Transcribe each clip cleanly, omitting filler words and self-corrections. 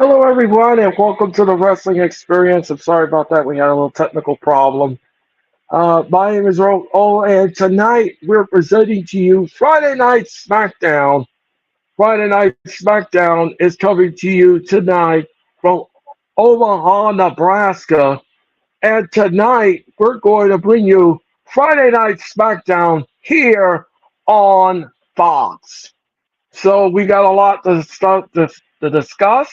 Hello, everyone, and welcome to the Wrestling Experience. I'm sorry about that. We had a little technical problem. My name is and tonight we're presenting to you Friday Night SmackDown. Friday Night SmackDown is coming to you tonight from Omaha, Nebraska. And tonight we're going to bring you Friday Night SmackDown here on Fox. So we got a lot to discuss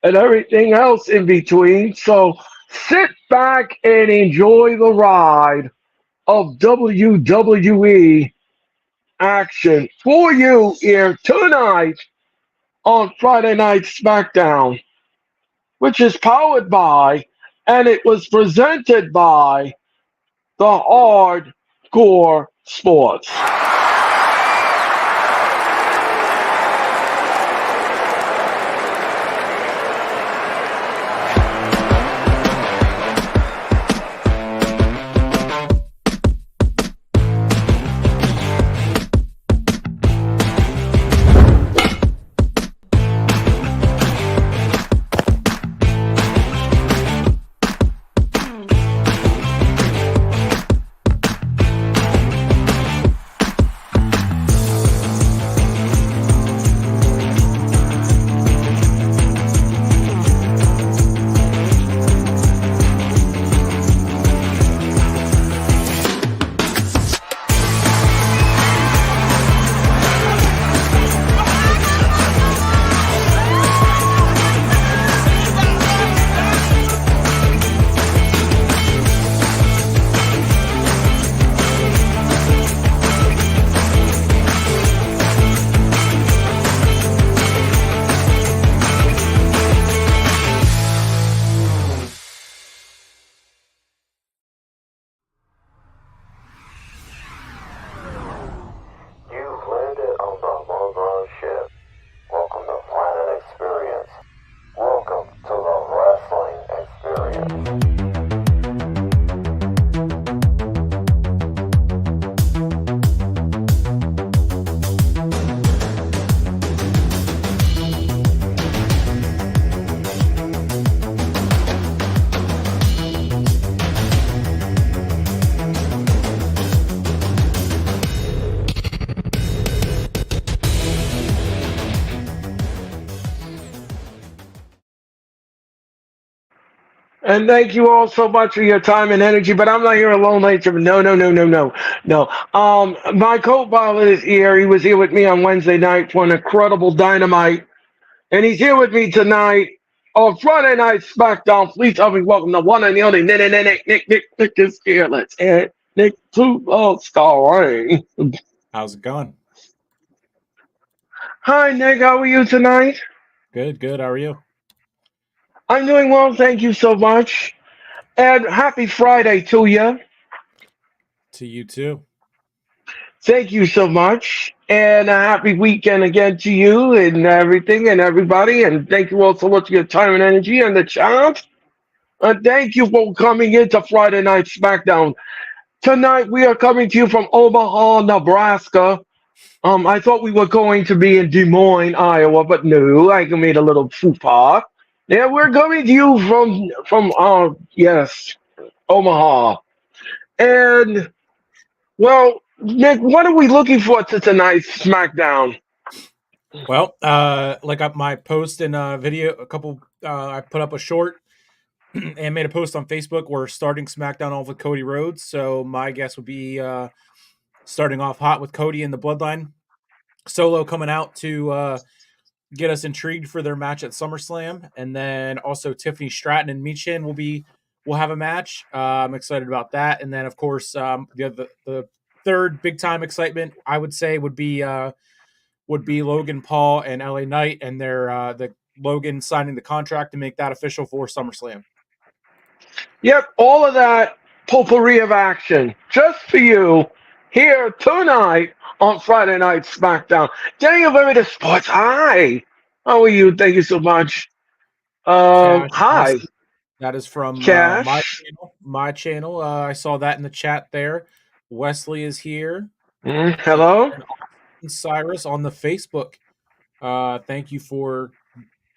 and everything else in between. So sit back and enjoy the ride of WWE action for you here tonight on Friday Night SmackDown, which is powered by and it was presented by the Hardcore Sports. You've landed on the Logan ship. Welcome to Planet Experience. Welcome to the Wrestling Experience. And thank you all so much for your time and energy. But I'm not here alone, ladies and gentlemen. No. My co-pilot is here. He was here with me on Wednesday night for an incredible Dynamite, and he's here with me tonight on Friday Night SmackDown. Please help me welcome the one and the only Nick is here. Let's add Nick to starring. How's it going? Hi, Nick. How are you tonight? Good. How are you? I'm doing well. Thank you so much. And happy Friday to you. To you too. Thank you so much. And a happy weekend again to you and everything and everybody. And thank you all so much for your time and energy and the chat. And thank you for coming into Friday Night SmackDown. Tonight we are coming to you from Omaha, Nebraska. I thought we were going to be in Des Moines, Iowa, but no, I made a little faux pas. Yeah, we're coming to you from yes, Omaha. And well, Nick, what are we looking for to tonight's SmackDown? Well, like up my post in a video, I put up a short and made a post on Facebook. We're starting SmackDown off with Cody Rhodes, so my guess would be starting off hot with Cody and the Bloodline. Solo coming out to get us intrigued for their match at SummerSlam, and then also Tiffany Stratton and Mia Yim will have a match. I'm excited about that, and then of course the third big time excitement I would say would be Logan Paul and LA Knight, and the Logan signing the contract to make that official for SummerSlam. Yep, all of that potpourri of action just for you here tonight on Friday Night SmackDown. Daniel Very the Sports. Hi. How are you? Thank you so much. Cash, Hi. that is from Cash. my channel. I saw that in the chat there. Wesley is here. Hello. And Cyrus on the Facebook. Thank you for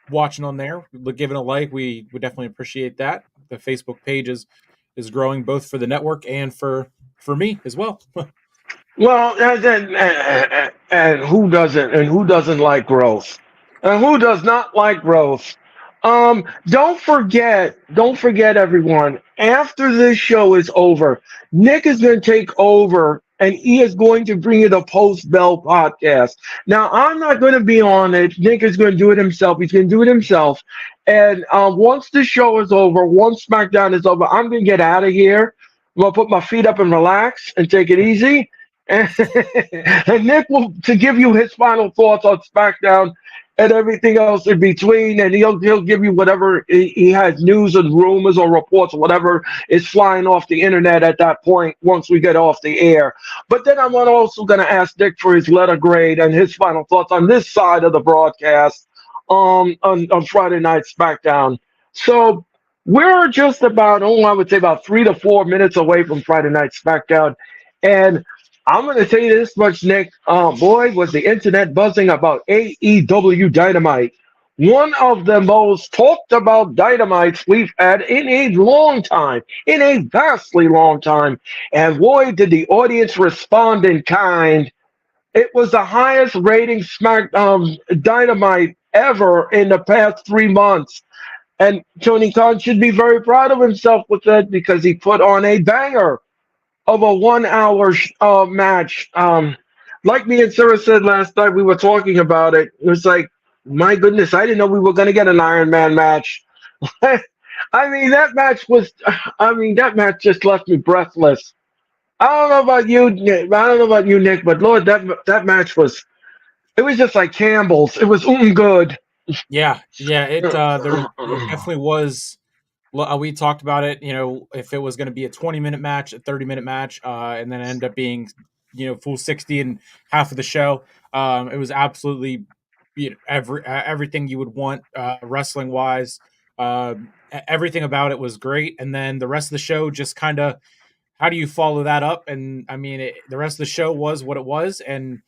watching on there, giving a like, we would definitely appreciate that. The Facebook page is growing both for the network and for me as well. Well, and who doesn't? And who doesn't like growth? And who does not like growth? Don't forget, everyone. After this show is over, Nick is going to take over, and he is going to bring you the Post Bell podcast. Now, I'm not going to be on it. Nick is going to do it himself. He's going to do it himself. And once the show is over, once SmackDown is over, I'm going to get out of here. I'm going to put my feet up and relax and take it easy. And, and Nick will to give you his final thoughts on SmackDown and everything else in between, and he'll give you whatever he has, news and rumors or reports or whatever is flying off the internet at that point once we get off the air. But then I'm also going to ask Nick for his letter grade and his final thoughts on this side of the broadcast on Friday Night SmackDown. So we're just about, I would say about 3 to 4 minutes away from Friday Night SmackDown, and I'm going to tell you this much, Nick. Boy, was the internet buzzing about AEW Dynamite. One of the most talked about dynamites we've had in a long time, in a vastly long time. And boy, did the audience respond in kind. It was the highest rating Dynamite ever in the past 3 months. And Tony Khan should be very proud of himself with that because he put on a banger of a 1 hour match. Like me and Sarah said last night, we were talking about it. It was like, my goodness, I didn't know we were going to get an Iron Man match. I mean, that match just left me breathless. I don't know about you, Nick, but Lord, that match it was just like Campbell's. It was good. Yeah. It definitely was. We talked about it, if it was going to be a 20-minute match, a 30-minute match, and then end up being, full 60 and half of the show. It was absolutely, everything you would want wrestling wise. Everything about it was great. And then the rest of the show just kind of, how do you follow that up? And I mean, the rest of the show was what it was. And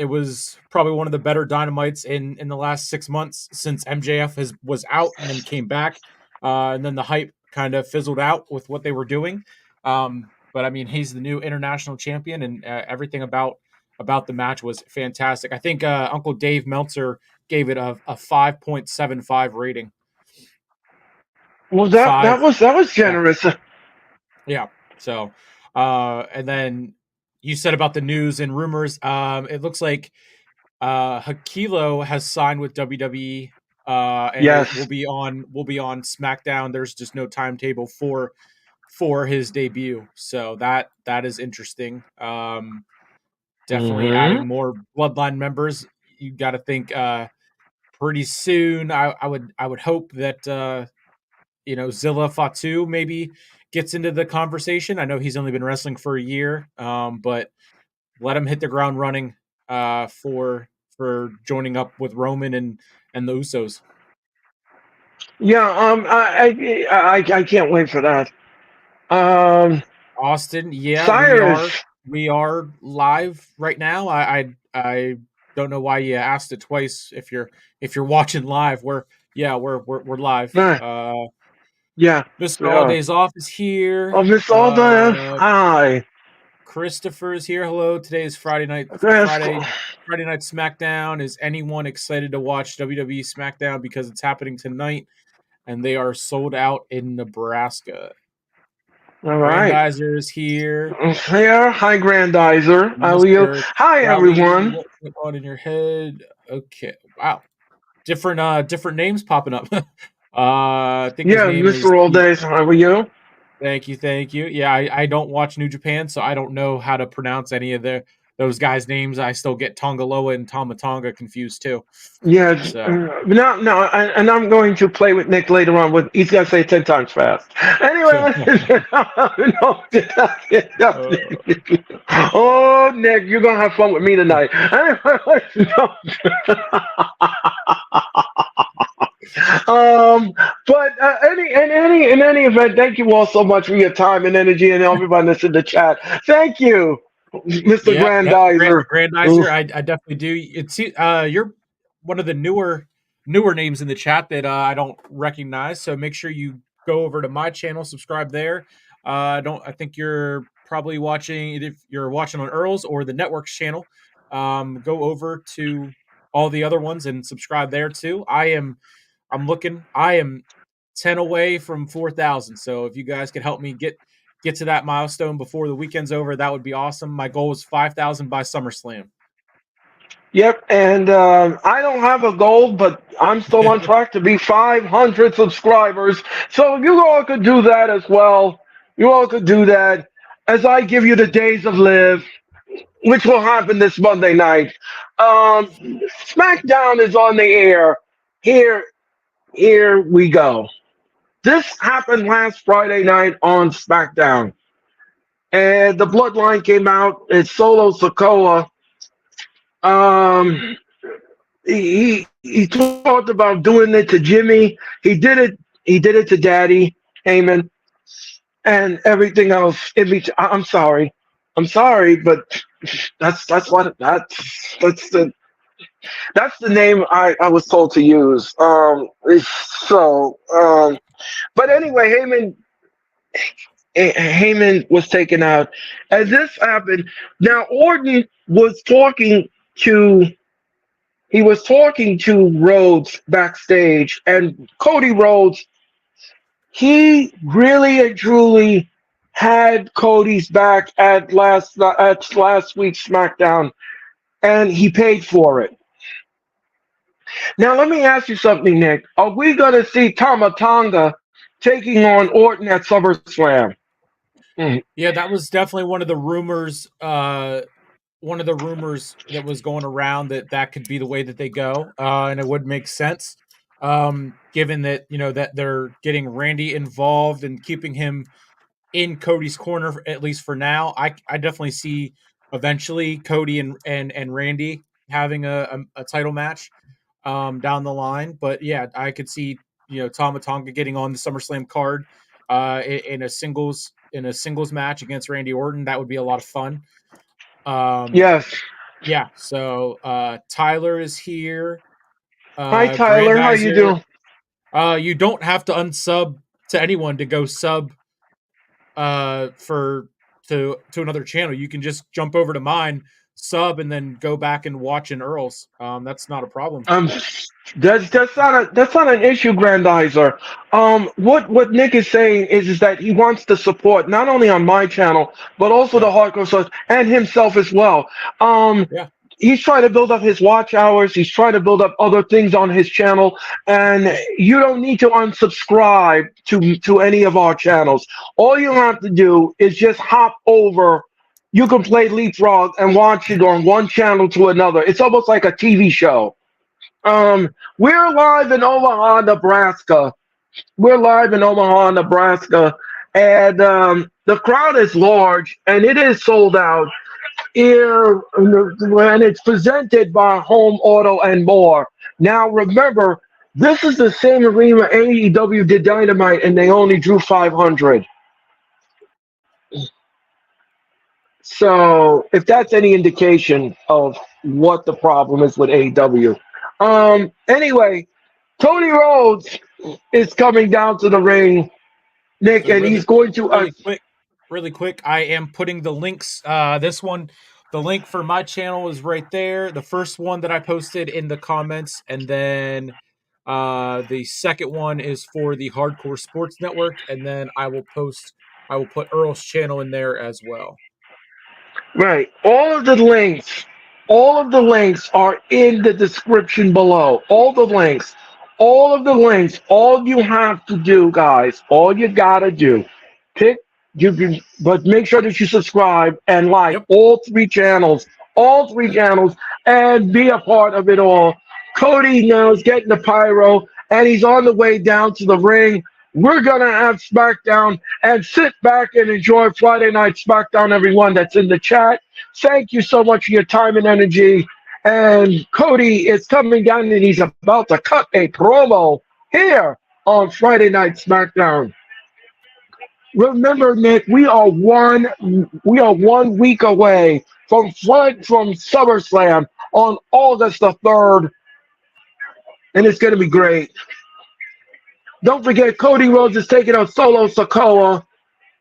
it was probably one of the better Dynamites in the last 6 months since MJF was out and then came back. And then the hype kind of fizzled out with what they were doing. But I mean, he's the new international champion, and everything about the match was fantastic. I think Uncle Dave Meltzer gave it a 5.75 rating. Well, that was generous. Yeah. So, and then you said about the news and rumors. It looks like Hakilo has signed with WWE. And yes, will be on SmackDown. There's just no timetable for his debut, so that is interesting. Definitely adding more Bloodline members. You got to think pretty soon. I would hope that Zilla Fatu maybe gets into the conversation. I know he's only been wrestling for a year, but let him hit the ground running for joining up with Roman and the Usos. Yeah, I can't wait for that. Austin, yeah, Cyrus. we are live right now. I don't know why you asked it twice. If you're watching live, we're live. Yeah. Mr. All Days Off is here. Oh, Mr. All Days. Hi. Christopher's here. Hello. Today is Friday night. Friday night SmackDown. Is anyone excited to watch WWE SmackDown because it's happening tonight and they are sold out in Nebraska? All right. Grandizer is here. Here. Hi, Grandizer. How are you? Hi, everyone. What's on in your head? Okay. Wow. Different names popping up. I think his name Mr. All Days. How are you? Thank you. Yeah, I don't watch New Japan, so I don't know how to pronounce any of those guys' names. I still get Tongaloa and Tamatonga confused too. Yeah, so. No, and I'm going to play with Nick later on. He's gonna say 10 times fast. Anyway, oh, Nick, you're gonna have fun with me tonight. But in any event, thank you all so much for your time and energy, and everybody that's in the chat. Thank you, Mr. Grandizer. Grandizer, I definitely do. It's one of the newer names in the chat that I don't recognize. So make sure you go over to my channel, subscribe there. I think you're probably watching, if you're watching on Earl's or the network's channel. Go over to all the other ones and subscribe there too. I am 10 away from 4,000. So if you guys could help me get to that milestone before the weekend's over, that would be awesome. My goal is 5,000 by SummerSlam. Yep, and I don't have a goal, but I'm still on track to be 500 subscribers. So you all could do that as well. You all could do that as I give you the days of live, which will happen this Monday night. SmackDown is on the air. Here we go. This happened last Friday night on SmackDown, and the Bloodline came out. It's Solo Sikoa. He talked about doing it to Jimmy. He did it. He did it to Daddy Heyman and everything else. I'm sorry. I'm sorry, but that's the name I was told to use. But anyway, Heyman was taken out, and this happened. Now Orton was talking to Rhodes backstage, and Cody Rhodes, he really and truly had Cody's back at last week's SmackDown, and he paid for it. Now let me ask you something, Nick. Are we going to see Tama Tonga taking on Orton at SummerSlam? Yeah, that was definitely one of the rumors. One of the rumors that was going around that could be the way that they go, and it would make sense, given that that they're getting Randy involved and keeping him in Cody's corner, at least for now. I definitely see eventually Cody and Randy having a title match down the line. But yeah, I could see Tama Tonga getting on the SummerSlam card in a singles match against Randy Orton. That would be a lot of fun. Yes. Yeah. So Tyler is here. Hi, Tyler. How you doing? You don't have to unsub to anyone to go sub to another channel. You can just jump over to mine, sub, and then go back and watch in Earl's. That's not a problem. That's not an issue, Grandizer. What Nick is saying is that he wants the support not only on my channel but also the Hardcore Source and himself as well. He's trying to build up his watch hours. He's trying to build up other things on his channel, and you don't need to unsubscribe to any of our channels. All you have to do is just hop over. You can play Leapfrog and watch it on one channel to another. It's almost like a TV show. We're live in Omaha, Nebraska. And the crowd is large, and it is sold out. Here, and it's presented by Home Auto and More. Now, remember, this is the same arena AEW did Dynamite, and they only drew 500. So, if that's any indication of what the problem is with AEW. Anyway, Cody Rhodes is coming down to the ring, Nick, So and he's going to really quick. I am putting the links. The link for my channel is right there. The first one that I posted in the comments, and then the second one is for the Hardcore Sports Network, and then I will put Earl's channel in there as well. Right. All of the links are in the description below. All the links. All you have to do, guys, all you gotta do, but make sure that you subscribe and like all three channels, and be a part of it all. Cody now is getting the pyro, and he's on the way down to the ring. We're going to have SmackDown, and sit back and enjoy Friday Night SmackDown, everyone that's in the chat. Thank you so much for your time and energy. And Cody is coming down, and he's about to cut a promo here on Friday Night SmackDown. Remember, Nick, we are 1 week away from SummerSlam on August the 3rd. and it's going to be great. Don't forget, Cody Rhodes is taking on Solo Sikoa,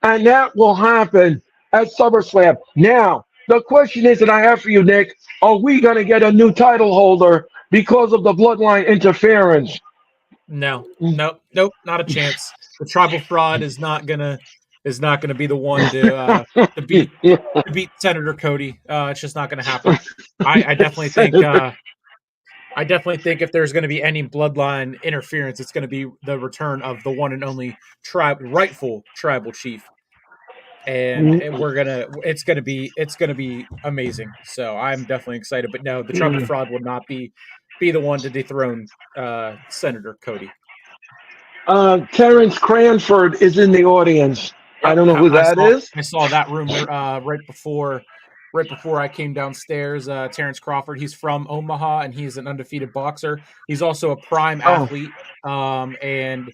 and that will happen at SummerSlam. Now, the question is that I have for you, Nick, are we going to get a new title holder because of the bloodline interference? No, nope, nope, not a chance. The tribal fraud is not gonna be the one to beat Senator Cody. It's just not gonna happen. I definitely think if there's going to be any bloodline interference, it's going to be the return of the one and only rightful tribal chief, and it's gonna be amazing. So I'm definitely excited. But no, the tribal fraud will not be the one to dethrone Senator Cody. Terrence Cranford is in the audience. I Yep, don't know who I that saw is. I saw that rumor right before I came downstairs. Terrence Crawford, he's from Omaha and he's an undefeated boxer. He's also a prime Oh, athlete, and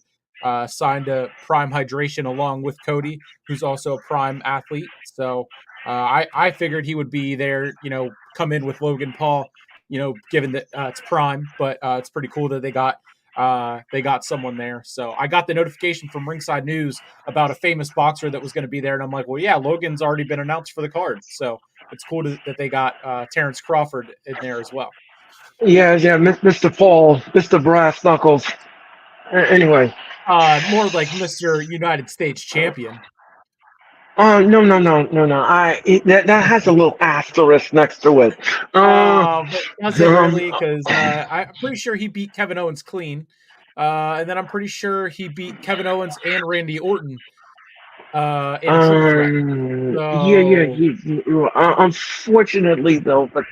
signed to Prime Hydration along with Cody, who's also a prime athlete. So I figured he would be there, come in with Logan Paul, given that it's Prime, but it's pretty cool that they got someone there. So I got the notification from Ringside News about a famous boxer that was going to be there, and I'm like, well, yeah, Logan's already been announced for the card, so it's cool that they got Terrence Crawford in there as well. yeah, yeah, Mr. Paul, Mr. Brass Knuckles. Anyway, More like Mr. United States Champion. no, no, no, no, no. That has a little asterisk next to it. But does it really? Because I'm pretty sure he beat Kevin Owens clean, and then I'm pretty sure he beat Kevin Owens and Randy Orton in a triple threat. Yeah, yeah. So Unfortunately, though, but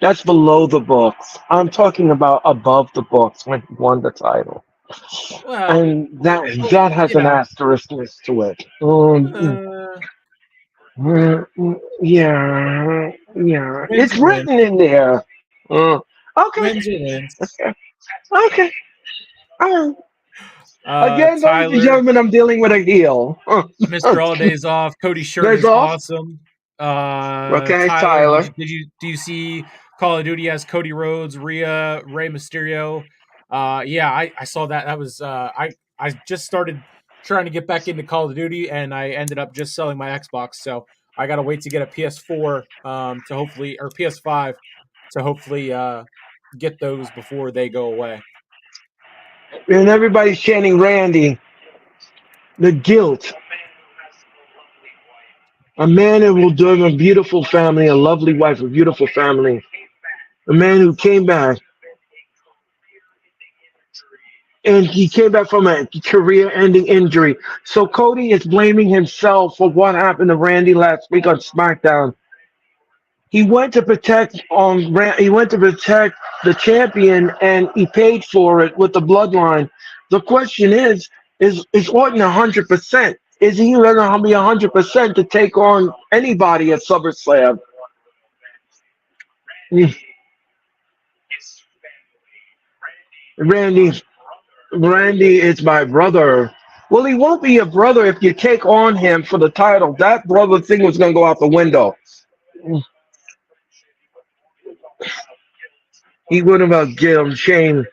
that's below the books. I'm talking about above the books when he won the title, well, and that has you an know. asterisk next to it. Uh, Yeah, yeah. wins It's and wins. written in there. Okay, Wins and wins. okay, okay. All right. Again, ladies and Tyler, gentlemen, I'm dealing with a heel. Mr. All Days Off. Cody's shirt Days is off. awesome. Okay, Tyler, Tyler. do you see Call of Duty as Cody Rhodes, Rey Mysterio? Yeah, I saw that. That was I just started trying to get back into Call of Duty, and I ended up just selling my Xbox. So I gotta wait to get a PS4 to hopefully, or PS5 to hopefully get those before they go away. And everybody's chanting Randy. The guilt. A man who will do a beautiful family, a lovely wife, a beautiful family. A man who came back, and he came back from a career-ending injury. So Cody is blaming himself for what happened to Randy last week on SmackDown. He went to protect he went to protect the champion, and he paid for it with the bloodline. The question is Orton 100%? Is he going to be 100% to take on anybody at SummerSlam? Randy, Randy is my brother. Well, he won't be your brother if you take on him for the title. That brother thing was going to go out the window. He would have given him shame.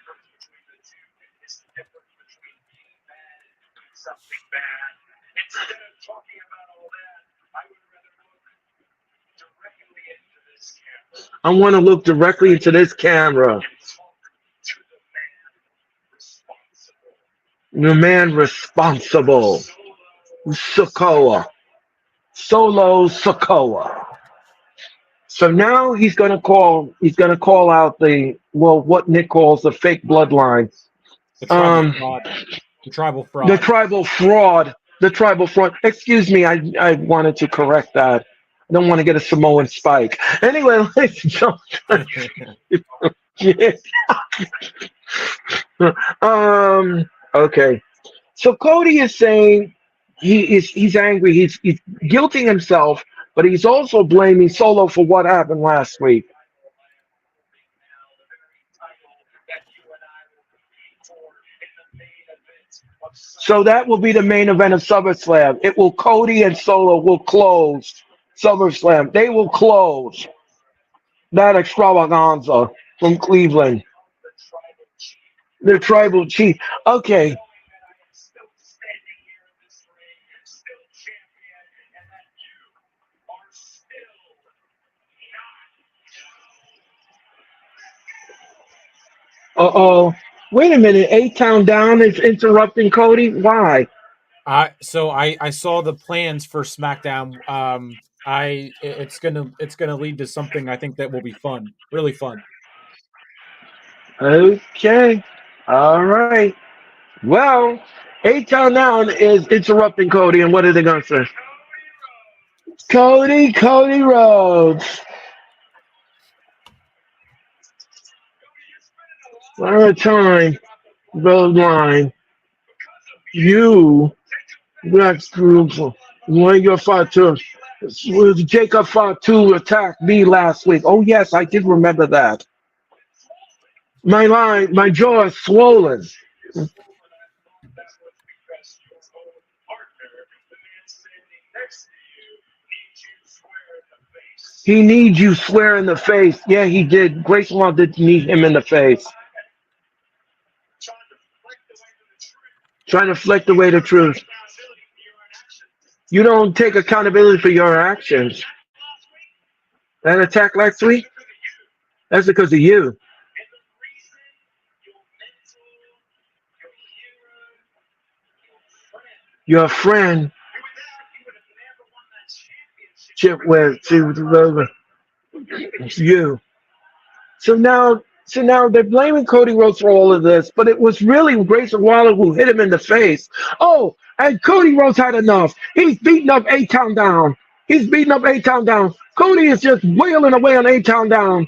I want to look directly into this camera. The man responsible, Sokoa, Solo Sokoa. So now he's gonna call out what Nick calls the fake bloodline. The tribal Um, fraud. The tribal the fraud. tribal fraud. The tribal fraud. Excuse me, I wanted to correct that. I don't want to get a Samoan spike. Anyway, ladies and gentlemen. Okay. So Cody is saying he's angry. He's guilting himself, but he's also blaming Solo for what happened last week. So that will be the main event of SummerSlam. It will Cody and Solo will close SummerSlam. They will close that extravaganza from Cleveland. The tribal chief. Okay. Uh-oh. Wait a minute. A-Town Down is interrupting Cody. Why? I saw the plans for SmackDown. It's gonna lead to something I think that will be fun, really fun. Okay. All right. Well, A-Town Down is interrupting Cody, and what are they going to say? Cody Rhodes. Our time, road line. You, Black group, when your Fatu, Jacob Fatu attacked me last week. Oh, yes, I did remember that. My jaw is swollen. He needs you swear in the face. Yeah, he did. Grayson Waller did need him in the face. Trying to flick away the truth. You don't take accountability for your actions. That attack last week? That's because of you. Your friend chip with you. So now they're blaming Cody Rhodes for all of this, but it was really Grayson Waller who hit him in the face. Oh, and Cody Rhodes had enough. He's beating up A-Town Down. He's beating up A-Town Down. Cody is just wailing away on A-Town Down.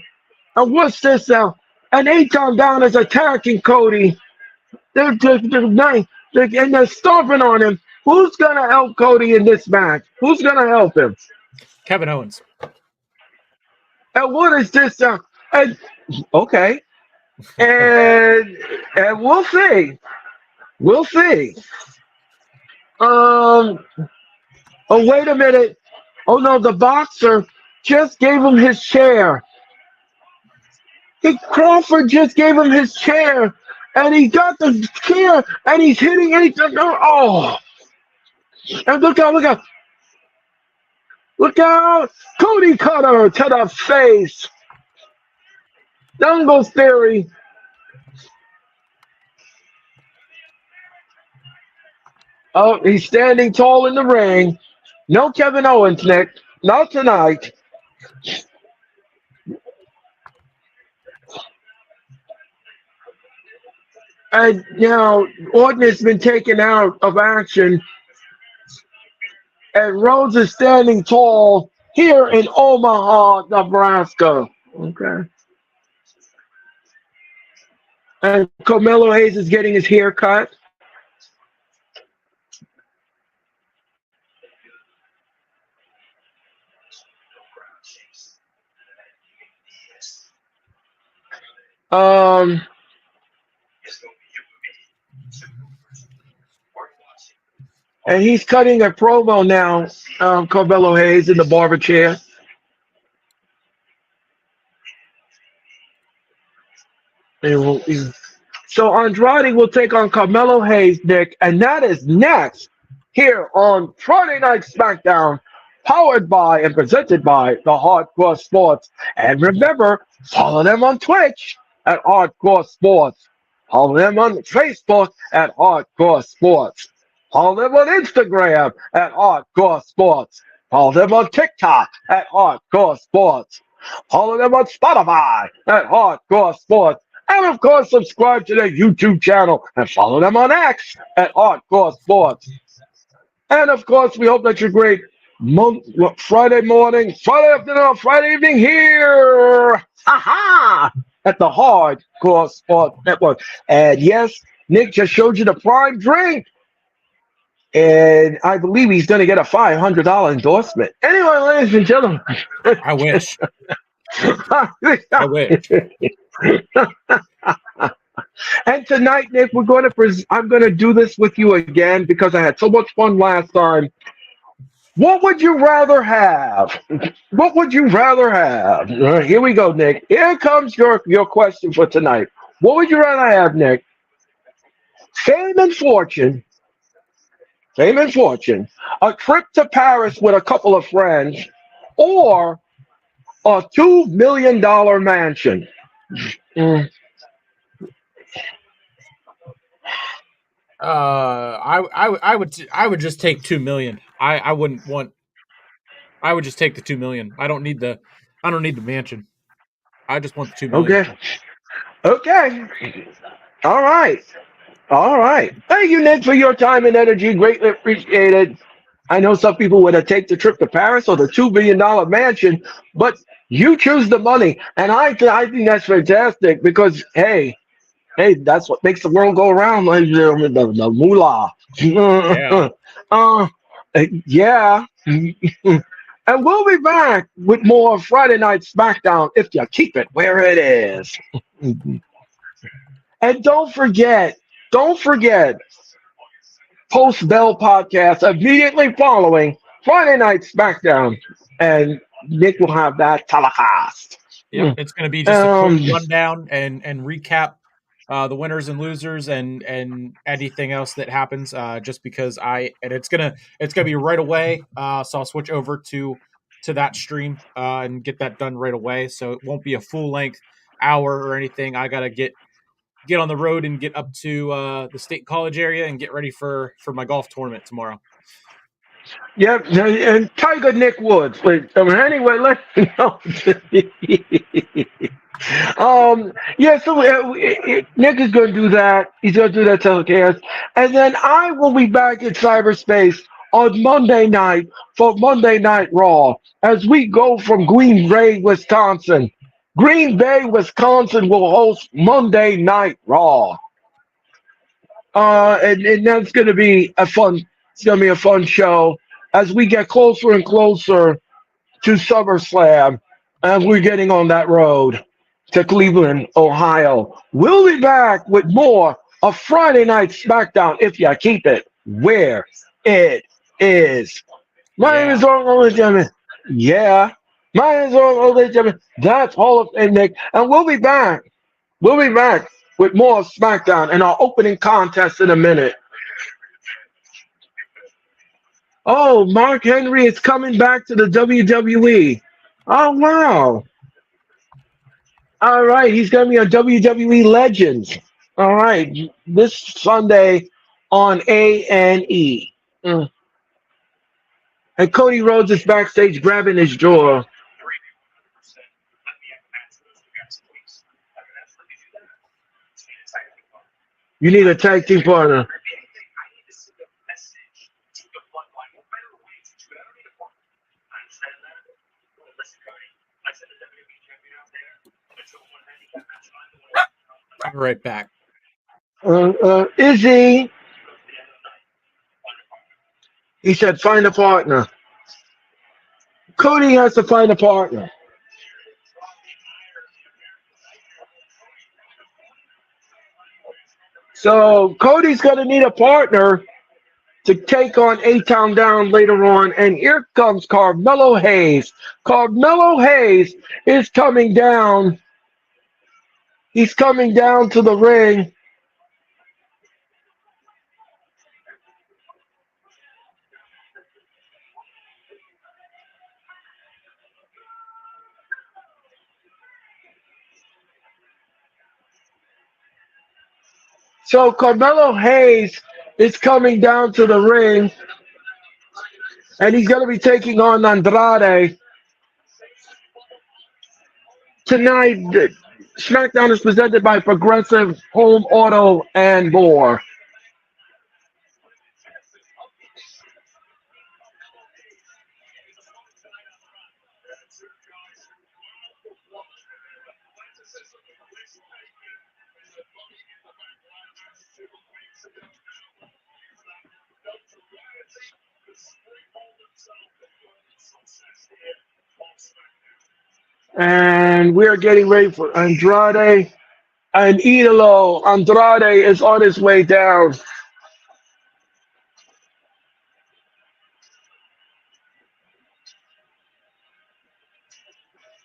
And what's this now? And A-Town Down is attacking Cody. And they're stomping on him. Who's going to help Cody in this match? Who's going to help him? Kevin Owens. And what is this? And okay, and we'll see. We'll see. Oh, wait a minute. Oh no, the boxer just gave him his chair. Crawford just gave him his chair, and he got the chair, and he's hitting anything. Oh, and look out! Look out! Cody Cutter to the face. Down goes Theory. Oh, he's standing tall in the ring. No Kevin Owens, Nick. Not tonight. And now Orton has been taken out of action. And Rhodes is standing tall here in Omaha, Nebraska. Okay. And Carmelo Hayes is getting his hair cut. And he's cutting a promo now, Carmelo Hayes in the barber chair. So Andrade will take on Carmelo Hayes, Nick, and that is next here on Friday Night SmackDown, powered by and presented by the Hardcore Sports. And remember, follow them on Twitch at Hardcore Sports. Follow them on Facebook at Hardcore Sports. Follow them on Instagram at Hardcore Sports. Follow them on TikTok at Hardcore Sports. Follow them on Spotify at Hardcore Sports. And of course, subscribe to their YouTube channel and follow them on X at Hardcore Sports. And of course, we hope that you're great Friday morning, Friday afternoon, Friday evening here. Aha! At the Hardcore Sports Network. And yes, Nick just showed you the prime drink. And I believe he's going to get a $500 endorsement. Anyway, ladies and gentlemen. I wish. I wish. And tonight, Nick, I'm going to do this with you again because I had so much fun last time. What would you rather have? What would you rather have? Here we go, Nick. Here comes your question for tonight. What would you rather have, Nick? fame and fortune, fame and fortune, a trip to Paris with a couple of friends, or a $2 million mansion. Mm, I would just take 2 million. I wouldn't want. I would just take the 2 million. I don't need the mansion. I just want the 2 million. okay, okay, all right, all right. Thank you, Nick, for your time and energy. Greatly appreciated. I know some people would have taken the trip to Paris or the $2 billion mansion, but you choose the money, and I think that's fantastic because hey, that's what makes the world go around, ladies and gentlemen. The moolah. Yeah. uh, yeah. And we'll be back with more Friday Night Smackdown if you keep it where it is. And don't forget, Post Bell podcast immediately following Friday Night Smackdown. And Nick will have that telecast. Yep. It's going to be just a quick Um, rundown and recap the winners and losers and anything else that happens. Just because it's gonna be right away. So I'll switch over to that stream and get that done right away. So it won't be a full length hour or anything. I gotta get on the road and get up to the state college area and get ready for my golf tournament tomorrow. Yep, and Tiger Nick Woods. But anyway, let me know. Yeah, so Nick is going to do that. He's going to do that telecast, and then I will be back in cyberspace on Monday night for Monday Night Raw as we go from Green Bay, Wisconsin. Green Bay, Wisconsin will host Monday Night Raw. And that's going to be a fun. It's going to be a fun show as we get closer and closer to SummerSlam, and we're getting on that road to Cleveland, Ohio. We'll be back with more of Friday Night Smackdown if you keep it where it is. My name is Oral, ladies and gentlemen. Yeah. My name is Oral, ladies and gentlemen. That's Hall of Fame Nick. And we'll be back. We'll be back with more of SmackDown and our opening contest in a minute. Oh, Mark Henry is coming back to the WWE. Oh, wow. All right, he's going to be on WWE Legends. All right, this Sunday on A&E. Mm. And Cody Rhodes is backstage grabbing his jaw. You need a tag team partner. I'll be right back. Izzy. He said, find a partner. Cody has to find a partner. So Cody's going to need a partner to take on A-Town Down later on. And here comes Carmelo Hayes. Carmelo Hayes is coming down. He's coming down to the ring. So Carmelo Hayes is coming down to the ring, and he's going to be taking on Andrade. Tonight, SmackDown is presented by Progressive Home Auto and more. And we're getting ready for Andrade. And Idolo Andrade is on his way down.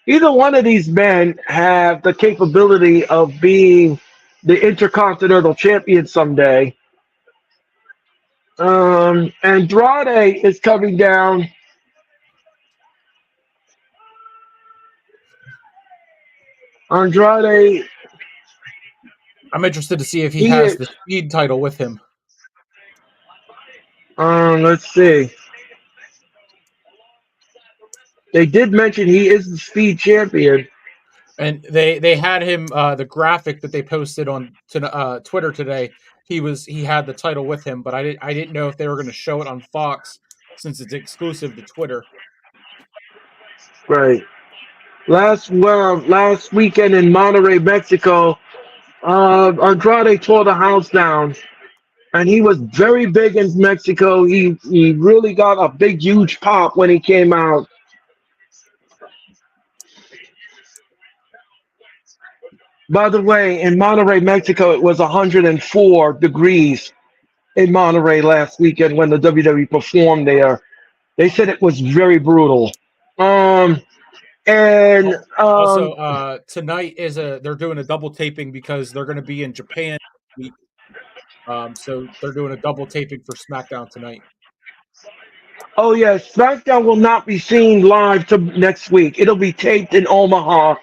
Either one of these men have the capability of being the Intercontinental Champion someday. Andrade is coming down. Andrade, I'm interested to see if he he has is. the speed title with him. Let's see. They did mention he is the speed champion. And they had him the graphic that they posted on Twitter today. He had the title with him, but I didn't know if they were going to show it on Fox since it's exclusive to Twitter. Right. Last weekend in Monterrey, Mexico, Andrade tore the house down, and he was very big in Mexico. He really got a big, huge pop when he came out. By the way, in Monterrey, Mexico, it was 104 degrees in Monterrey last weekend when the WWE performed there. They said it was very brutal. Um, and Also, tonight they're doing a double taping because they're going to be in Japan this week. So they're doing a double taping for SmackDown tonight. Oh yeah, SmackDown will not be seen live to next week. It'll be taped in Omaha.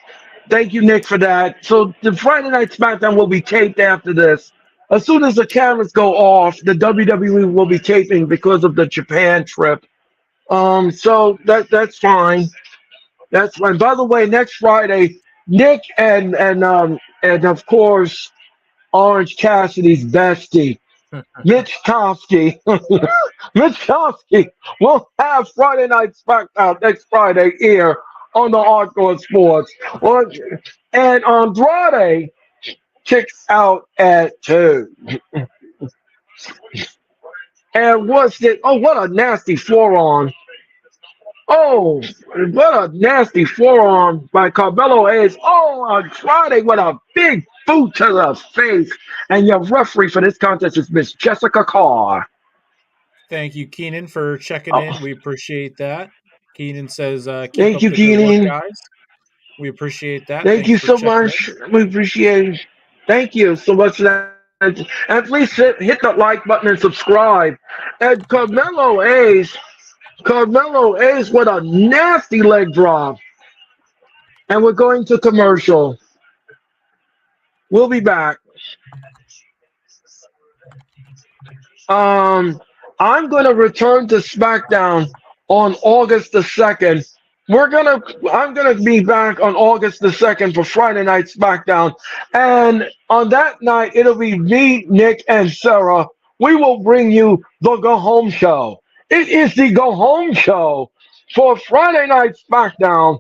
Thank you, Nick, for that. So the Friday Night SmackDown will be taped after this. As soon as the cameras go off, the WWE will be taping because of the Japan trip. So that's fine. That's fine. By the way, next Friday, Nick and of course Orange Cassidy's bestie, Mitch Kofsky. Mitch Kofsky will have Friday Night SmackDown next Friday here on the Hardcore Sports. Well, and Andrade kicks out at 2. And what's it? Oh, what a nasty forearm. Oh, what a nasty forearm by Carmelo Hayes. Oh, Andrade with a big boot to the face. And your referee for this contest is Miss Jessica Carr. Thank you, Keenan, for checking in. Oh, We appreciate that. Keenan says, "Keep thank up you, the good work, Keenan. guys." We appreciate that. Thank Thanks you for so checking much. in. We appreciate it. Thank you so much for that. And please hit the like button and subscribe. And Carmelo Hayes with a nasty leg drop. And we're going to commercial. We'll be back. Um, I'm going to return to SmackDown on August the 2nd. I'm gonna be back on August the 2nd for Friday Night SmackDown, and on that night it'll be me, Nick, and Sarah. We will bring you the Go Home Show. It is the Go Home Show for Friday Night SmackDown,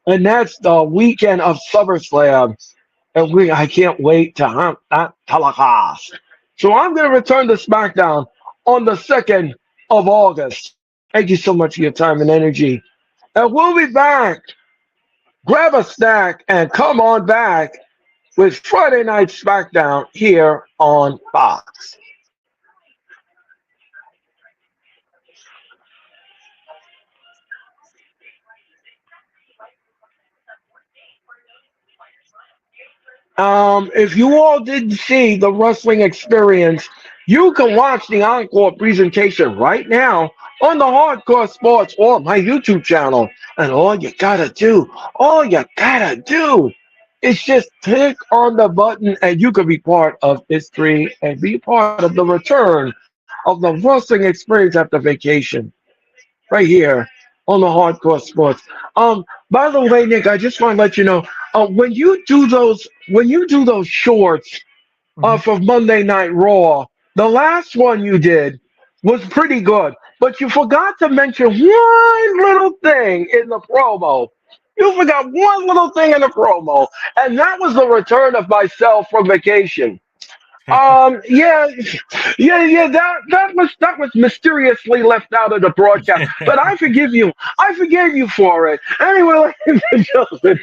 and that's the weekend of SummerSlam. And I can't wait to hunt that telecast. So I'm going to return to SmackDown on the 2nd of August. Thank you so much for your time and energy. And we'll be back. Grab a snack and come on back with Friday Night SmackDown here on Fox. If you all didn't see the wrestling experience, you can watch the encore presentation right now on the Hardcore Sports or my YouTube channel. And all you gotta do is just click on the button and you can be part of history and be part of the return of the wrestling experience after vacation right here on the Hardcore Sports. By the way, Nick, I just want to let you know when you do those shorts Mhm. for Monday Night Raw, the last one you did was pretty good, but you forgot to mention one little thing in the promo. You forgot one little thing in the promo, and that was the return of myself from vacation. Yeah, yeah. That was mysteriously left out of the broadcast, but I forgive you. I forgave you for it. Anyway, ladies and gentlemen,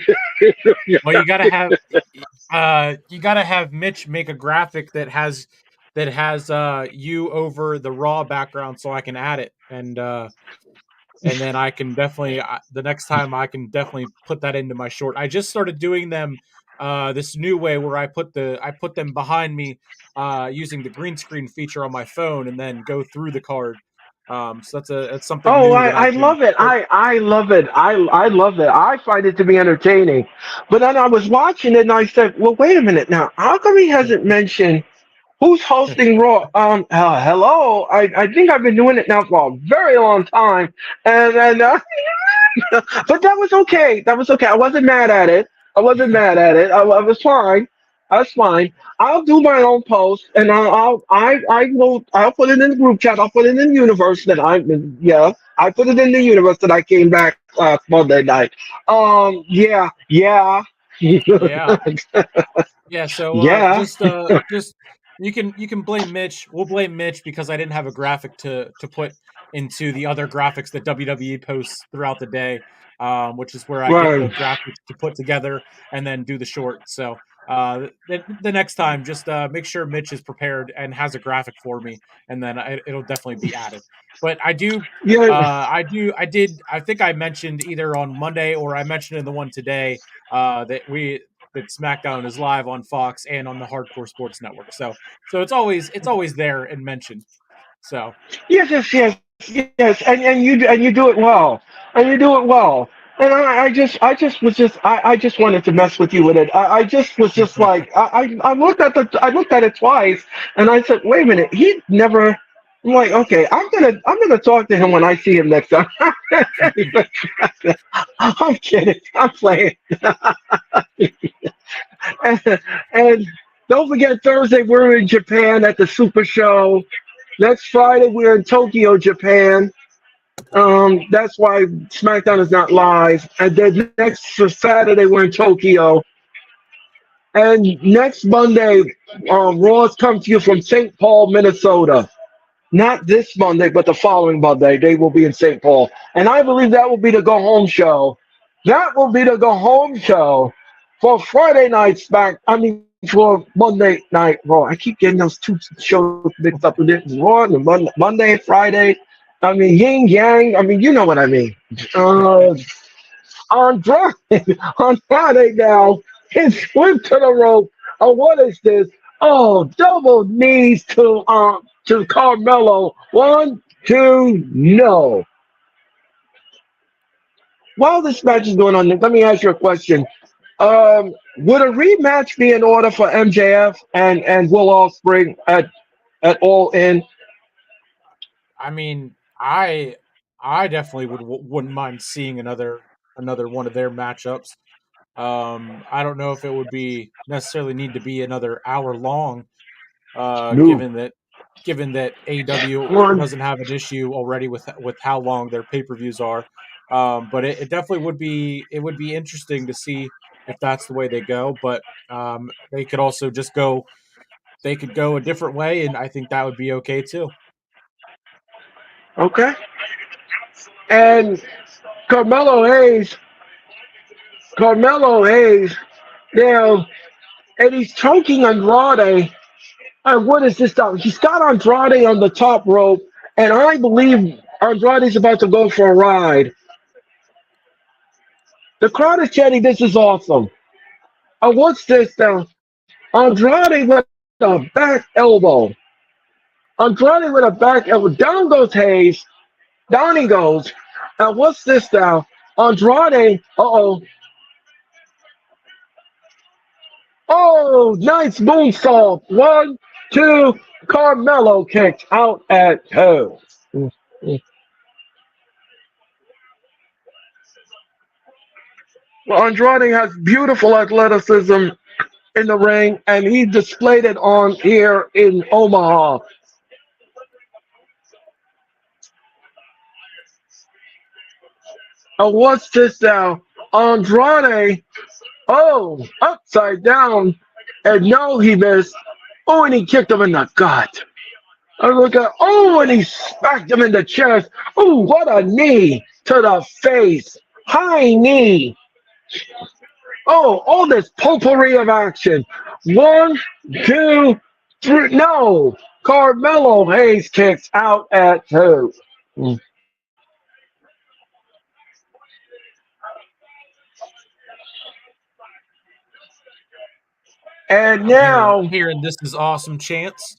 Well, you gotta have Mitch make a graphic that has you over the raw background so I can add it. And and then I can definitely the next time I can definitely put that into my short. I just started doing them this new way where I put them behind me using the green screen feature on my phone and then go through the card. So that's something Oh, new that I I've been. love it. I love it. I love it. I find it to be entertaining. But then I was watching it and I said, well, wait a minute now. How come he hasn't mentioned who's hosting Raw? Hello. I think I've been doing it now for a very long time. And but that was okay. That was okay. I wasn't mad at it. I wasn't mad at it. I was fine. That's fine. I'll do my own post, and I will. I'll put it in the group chat. I'll put it in the universe that I yeah. I put it in the universe that I came back last Monday night. Yeah, yeah, Yeah. Yeah, so yeah. just you can blame Mitch. We'll blame Mitch because I didn't have a graphic to put into the other graphics that WWE posts throughout the day, which is where I get the Right. graphics to put together and then do the short. So the next time, just make sure Mitch is prepared and has a graphic for me, and then it'll definitely be added. But Yeah. I did. I think I mentioned either on Monday or I mentioned in the one today that SmackDown is live on Fox and on the Hardcore Sports Network. So it's always there and mentioned. So Yes, yes, yes, yes, and you do it well, and you do it well. And I just was just I just wanted to mess with you with it. I just was just like I looked at it twice, and I said, wait a minute, he never. I'm like, okay, I'm gonna talk to him when I see him next time. I'm kidding. I'm playing. And don't forget Thursday we're in Japan at the Super Show. Next Friday we're in Tokyo, Japan. That's why SmackDown is not live. And then next Saturday we're in Tokyo. And next Monday, Raw's come to you from St. Paul, Minnesota. Not this Monday, but the following Monday, they will be in St. Paul. And I believe that will be the go home show. That will be the go home show for Friday night Smack. I mean, for Monday night Raw. I keep getting those two shows mixed up with it. Raw and Monday, Friday. I mean, yin yang. I mean, you know what I mean. Uh, on Friday, on Friday now, it's flip to the rope. Oh, what is this? Oh, double knees to Carmelo. One, two, no. While this match is going on, let me ask you a question. Would a rematch be in order for MJF and Will Ospreay at All In? I mean, I definitely wouldn't mind seeing another one of their matchups. I don't know if it would be necessarily need to be another hour long, No. given that AEW One. doesn't have an issue already with how long their pay per views are. But it definitely would be interesting to see if that's the way they go. But they could also just go they could go a different way, and I think that would be okay too. Okay. And Carmelo Hayes, Carmelo Hayes, now, and he's choking Andrade. And what is this stuff? He's got Andrade on the top rope, and I believe Andrade's about to go for a ride. The crowd is chanting, "This is awesome." What's this now? Andrade with a back elbow. Andrade with a back elbow. Down goes Hayes. Down he goes. And what's this now? Andrade. Uh-oh. Oh, nice moonsault. One, two. Carmelo kicks out at two. Well, Andrade has beautiful athleticism in the ring, and he displayed it on here in Omaha. What's this now? Andrade. Oh, upside down. And no, he missed. Oh, and he kicked him in the gut. I look at, oh, and he smacked him in the chest. Oh, what a knee to the face. High knee. Oh, all this potpourri of action. One, two, three. No. Carmelo Hayes kicks out at two. And I'm hearing now, hearing this is awesome chants.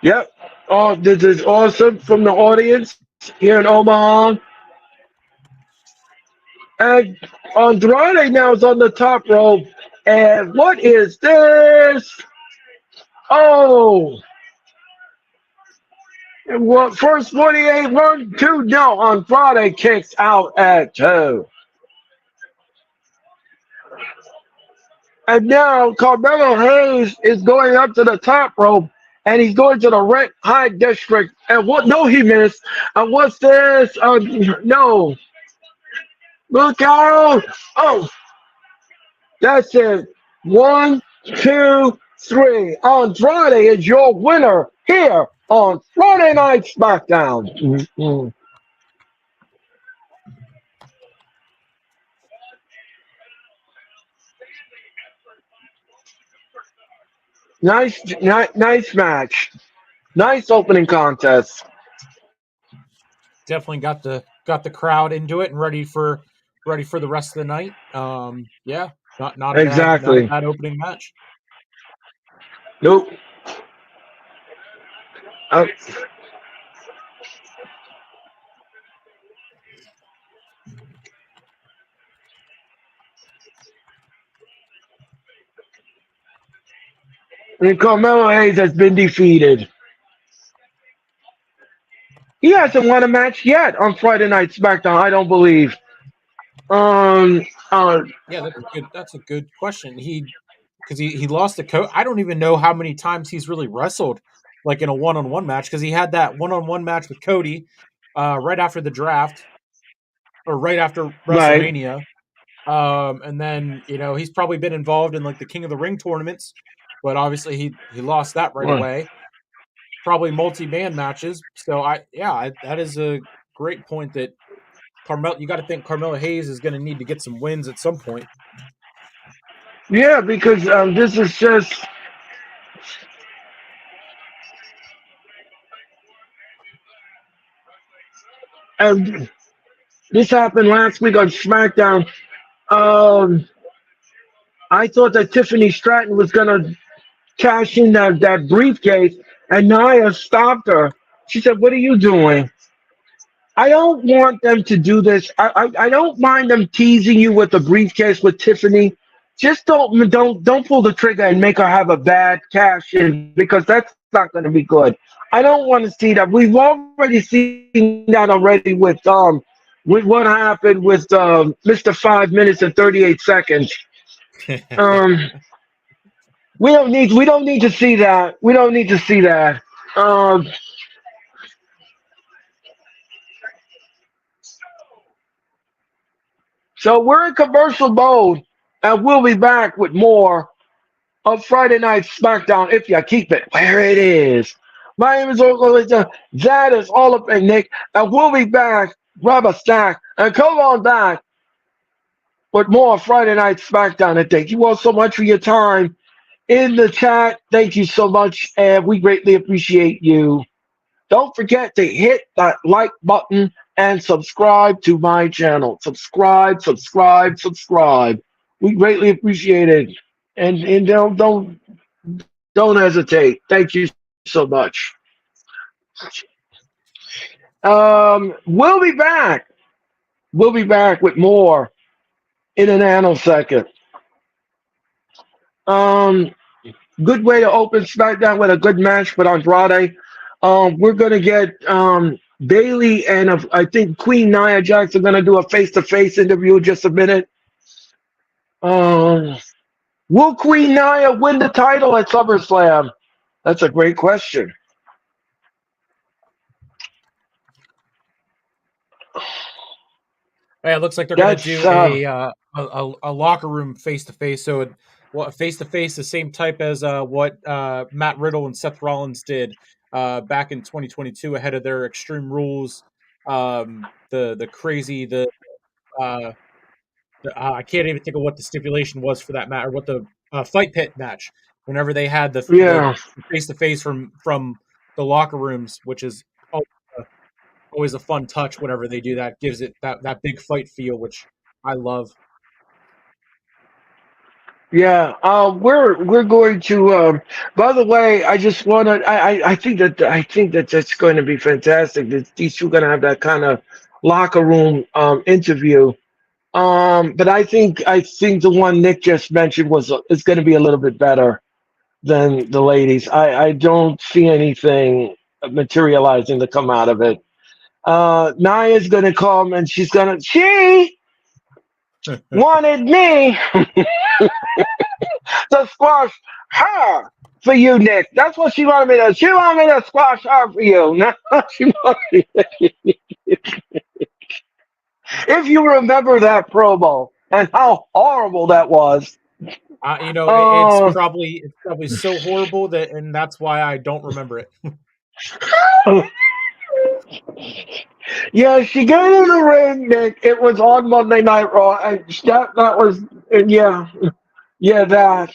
yep, oh, this is awesome from the audience here in Omaha. And Andrade now is on the top rope. And what is this? Oh, well, first 48, 1, 2. No, Andrade kicks out at 2. And now Carmelo Hayes is going up to the top rope, and he's going to the red high district. And what? No, he missed. And what's this? No, look out! Oh, that's it. 1, 2, 3. Andrade is your winner here on Friday Night SmackDown. Mhm. Nice match. Nice opening contest. Definitely got the crowd into it and ready for the rest of the night. Yeah, not a Exactly. bad opening match. Nope. Uh, and Carmelo Hayes has been defeated. He hasn't won a match yet on Friday Night SmackDown. I don't believe. Um. Uh. Yeah, that's a good question. Because he lost to Cody. I don't even know how many times he's really wrestled like in a one on one match because he had that one on one match with Cody right after the draft or right after Right. WrestleMania. And then he's probably been involved in like the King of the Ring tournaments, but obviously he lost that right Well, away. Probably multi man matches. So that is a great point that Carmel. You got to think Carmelo Hayes is going to need to get some wins at some point. yeah, because this is just um, this happened last week on SmackDown. Um. I thought that Tiffany Stratton was gonna cash in that briefcase, and Nia stopped her. She said, "What are you doing?" I don't want them to do this. I don't mind them teasing you with the briefcase with Tiffany. Just don't pull the trigger and make her have a bad cash in because that's not going to be good. I don't want to see that. We've already seen that already with what happened with Mr. 5 minutes and 38 seconds. Um, we don't need to see that. We don't need to see that. Um, so we're in commercial mode, and we'll be back with more of Friday Night SmackDown if you keep it where it is. My name is Orlando. That is all up in Nick, and we'll be back. Grab a snack and come on back with more Friday Night SmackDown. And thank you all so much for your time in the chat. Thank you so much, and we greatly appreciate you. Don't forget to hit that like button and subscribe to my channel. Subscribe, subscribe, subscribe. We greatly appreciate it. And don't hesitate. Thank you so much. We'll be back. We'll be back with more in a nanosecond. Um, Good way to open SmackDown with a good match with Andrade. We're gonna get Bailey and I think Queen Nia Jax are gonna do a face-to-face interview in just a minute. Um, will Queen Nia win the title at SummerSlam? That's a great question. Yeah, it looks like they're going to That's do a locker room face to face. So, face to face, the same type as what Matt Riddle and Seth Rollins did back in 2022 ahead of their Extreme Rules. The crazy uh, I can't even think of what the stipulation was for that match or what the fight pit match. Whenever they had the yeah, face to face from the locker rooms, which is always a fun touch whenever they do that. Gives it that big fight feel, which I love. Yeah, we're going to. By the way, I just want to. I think that that's going to be fantastic. That these two going to have that kind of locker room interview. But I think the one Nick just mentioned was is going to be a little bit better than the ladies. I don't see anything materializing to come out of it. Naya's going to come and she wanted me to squash her for you, Nick. That's what she wanted me to. She wanted me to squash her for you. No, she wanted me. If you remember that promo and how horrible that was. Oh, It's probably so horrible that, and that's why I don't remember it. yeah, she got in the ring, Nick. It was on Monday Night Raw, and that was and yeah, that.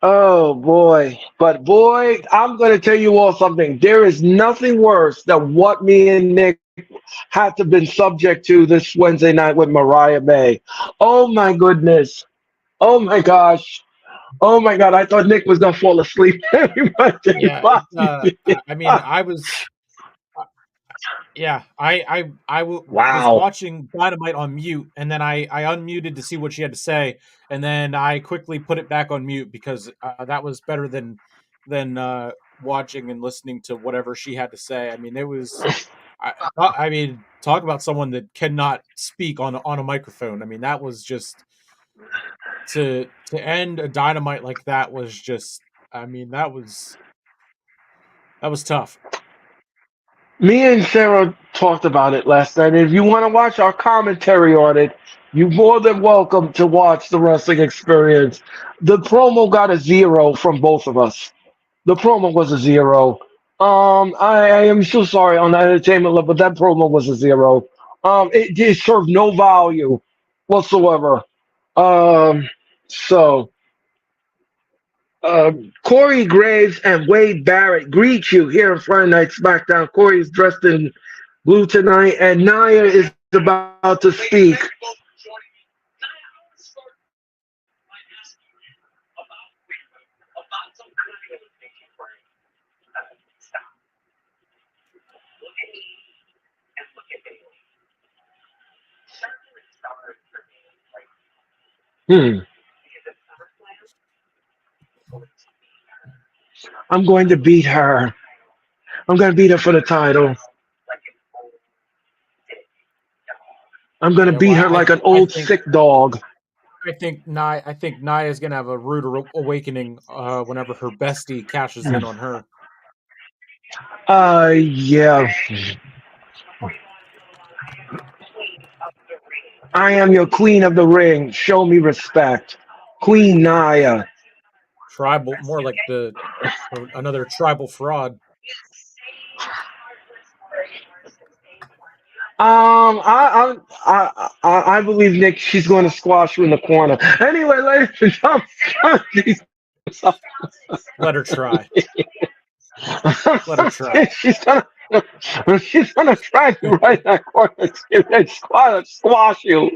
Oh boy, but boy, I'm going to tell you all something. There is nothing worse than what me and Nick had to been subject to this Wednesday night with Mariah May. Oh my goodness. Oh my gosh. Oh my God. I thought Nick was gonna fall asleep. Yeah, I mean, yeah, was Wow. watching Dynamite on mute, and then I unmuted to see what she had to say, and then I quickly put it back on mute because that was better than watching and listening to whatever she had to say. I mean, it was. I mean, talk about someone that cannot speak on a microphone. I mean, that was just to end a Dynamite like that was just. I mean, that was tough. Me and Sarah talked about it last night. If you want to watch our commentary on it, you're more than welcome to watch the wrestling experience. The promo got a zero from both of us. The promo was a zero. I am so sorry on the entertainment level, but that promo was a zero. It served no value whatsoever. Um, so Corey Graves and Wade Barrett greet you here in Friday Night SmackDown. Corey is dressed in blue tonight, and Nia is about to speak. Hmm. I'm going to beat her. I'm going to beat her for the title. I'm going to Yeah, beat well, her like an old sick dog. I think Nia is gonna have a rude awakening whenever her bestie cashes in on her. Yeah. I am your queen of the ring. Show me respect. Queen Naya. Tribal, more like the another tribal fraud. I believe Nick. She's going to squash you in the corner. Anyway, ladies and gentlemen, Let her try. Let her try. she's gonna try to right in that corner and squash you.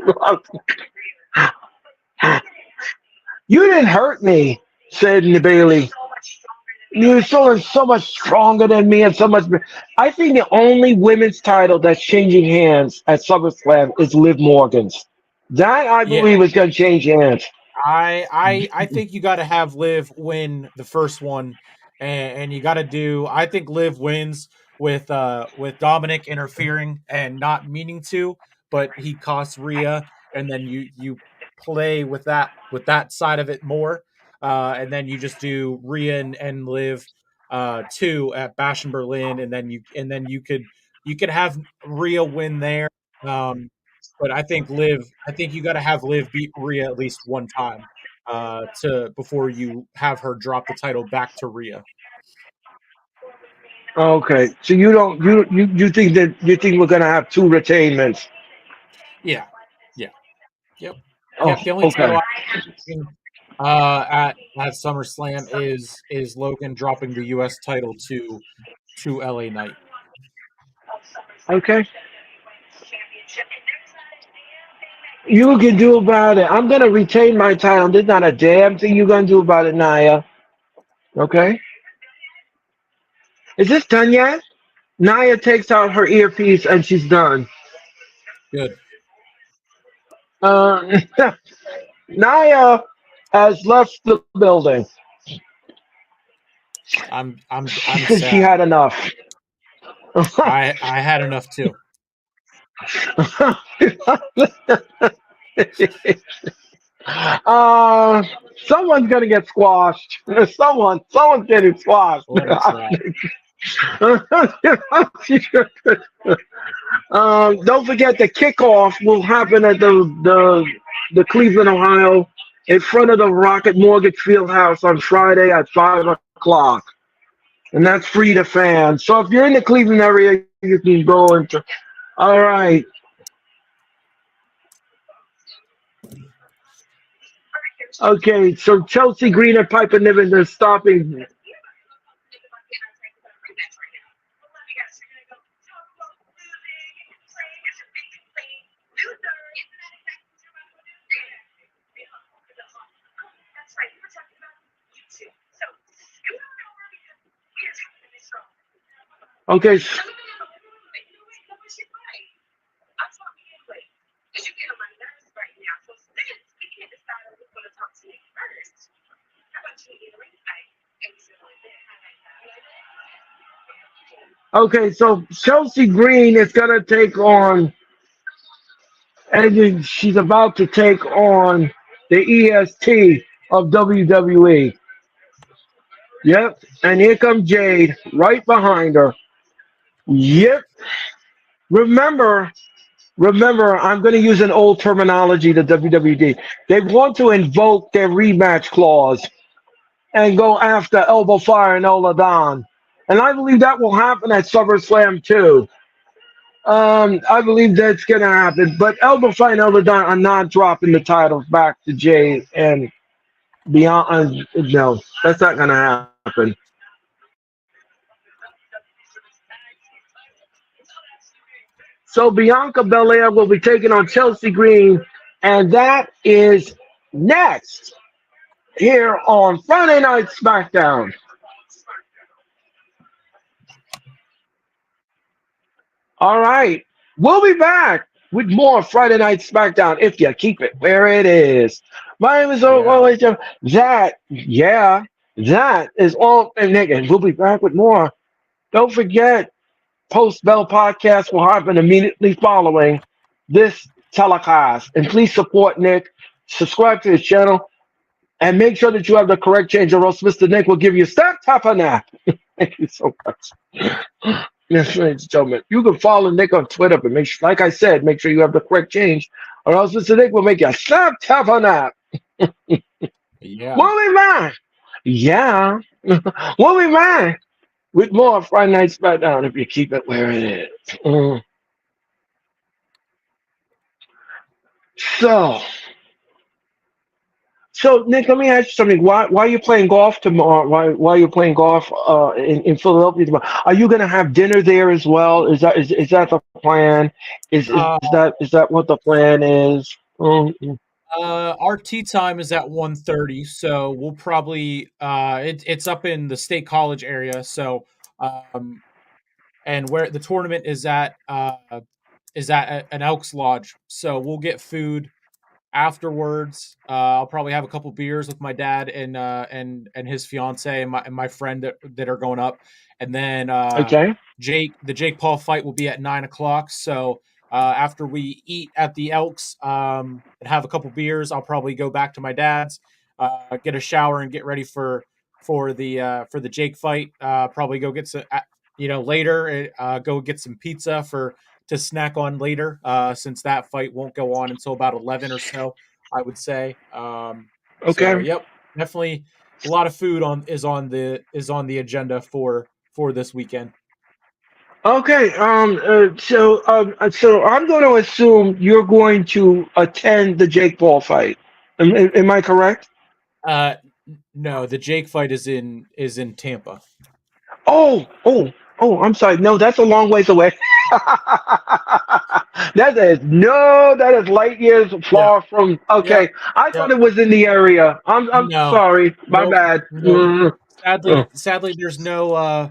You didn't hurt me, said Bailey. You're so much stronger than me and so much. I think the only women's title that's changing hands at SummerSlam is Liv Morgan's. That I Yeah, believe is going to change hands. I think you got to have Liv win the first one, and you got to do. I think Liv wins with Dominic interfering and not meaning to, but he costs Rhea, and then you play with that side of it more, and then you just do Rhea and Liv two at Bash in Berlin, and then you could have Rhea win there. Um, but I think you got to have Liv beat Rhea at least one time to before you have her drop the title back to Rhea. Okay, so you don't you think that you think we're going to have two retainments? Yeah, yeah, yep, Oh, yep. The only title okay. at SummerSlam is Logan dropping the U.S. title to LA Knight. Okay. You can do about it. I'm gonna retain my title. There's not a damn thing you're gonna do about it, Naya. Okay? Is this done yet? Naya takes out her earpiece and she's done. Good. Uh, Naya has left the building I'm because she sad. had enough. I had enough too. uh, someone's gonna get squashed. Someone's getting squashed. Let us try. Don't forget the kickoff will happen at the Cleveland, Ohio, in front of the Rocket Mortgage Fieldhouse on Friday at 5 o'clock, and that's free to fans. So if you're in the Cleveland area, you can go into. All right. Okay. So Chelsea Green and Piper Niven are stopping. Okay. Okay. So Chelsea Green is gonna take on, and then she's about to take on the EST of WWE. Yep. And here comes Jade right behind her. Yep. Remember, remember, I'm going to use an old terminology to WWD. They want to invoke their rematch clause and go after Elbow Fire and Oladan. And I believe that will happen at SummerSlam too. I believe that's going to happen. But Elbow Fire and Oladan are not dropping the titles back to Jay and beyond. No, that's not going to happen. So Bianca Belair will be taking on Chelsea Green, and that is next here on Friday Night SmackDown. All right, we'll be back with more Friday Night SmackDown if you keep it where it is. My name is Yeah. always that. Yeah, that is all. And we'll be back with more. Don't forget, Post Bell podcast will happen immediately following this telecast. And please support Nick. Subscribe to his channel and make sure that you have the correct change, or else Mr. Nick will give you stack top on that. Thank you so much. Yes, ladies and gentlemen. You can follow Nick on Twitter, but make sure, like I said, make sure you have the correct change, or else Mr. Nick will make you snap tap on that. Yeah. We'll be back. Yeah. We'll be back with more Friday Night SmackDown if you keep it where it is. So, so Nick, let me ask you something. Why are you playing golf tomorrow? Why are you playing golf in Philadelphia tomorrow? Are you going to have dinner there as well? Is that the plan? Uh, Is that what the plan is? our tea time is at 1:30, so we'll probably it's up in the State College area, so um and where the tournament is at an Elks Lodge. So we'll get food afterwards. I'll probably have a couple beers with my dad and his fiance and my friend that are going up, and then Okay. the Jake Paul fight will be at 9 o'clock. So after we eat at the Elks and have a couple beers, I'll probably go back to my dad's, get a shower and get ready for the Jake fight. Probably go get some later. Go get some pizza for to snack on later, since that fight won't go on until about 11 or so, I would say. So Okay. yep, definitely a lot of food is on the agenda for this weekend. Okay. So I'm going to assume you're going to attend the Jake Paul fight. Am I correct? Uh, no, the Jake fight is in Tampa. Oh. Oh, I'm sorry. No, that's a long ways away. That is light years Yeah, far from. yep, Okay, I thought yep. it was in the area. I'm No, sorry. My nope, bad. nope. Oh. Sadly, there's no.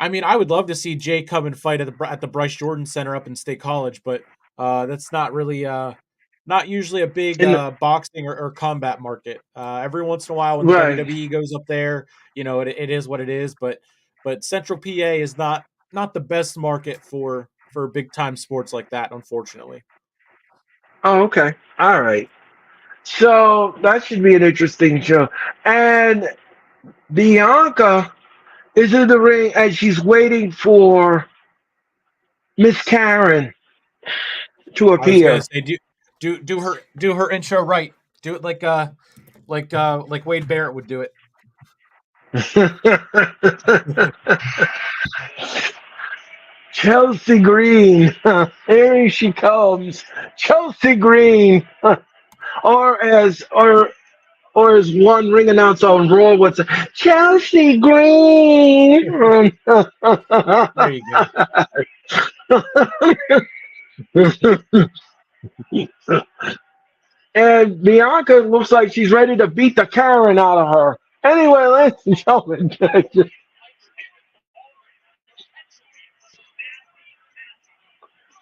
I mean, I would love to see Jay come and fight at the Bryce Jordan Center up in State College, but that's not really not usually a big In boxing or combat market. Every once in a while, when the right. WWE goes up there, it is what it is. But Central PA is not the best market for big time sports like that, unfortunately. Oh, okay. All right. So that should be an interesting show. And Bianca is in the ring and she's waiting for Miss Karen to I was gonna appear. say do her intro right. Do it like Wade Barrett would do it. Chelsea Green. Here she comes. Chelsea Green. or as or or as one ring announcer on Raw would say, Chelsea Green. There you go. And Bianca looks like she's ready to beat the Karen out of her. Anyway, ladies and gentlemen,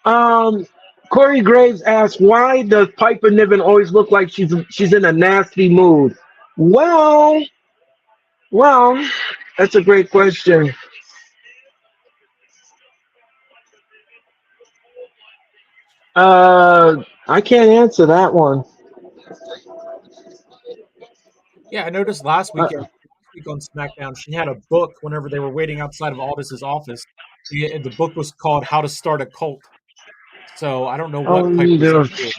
um, Corey Graves asks, why does Piper Niven always look like she's in a nasty mood? Well, well, that's a great question. I can't answer that one. Yeah, I noticed Uh, last week on SmackDown, she had a book whenever they were waiting outside of Aldis's office. The book was called "How to Start a Cult." So I don't know oh, what Piper's no, into.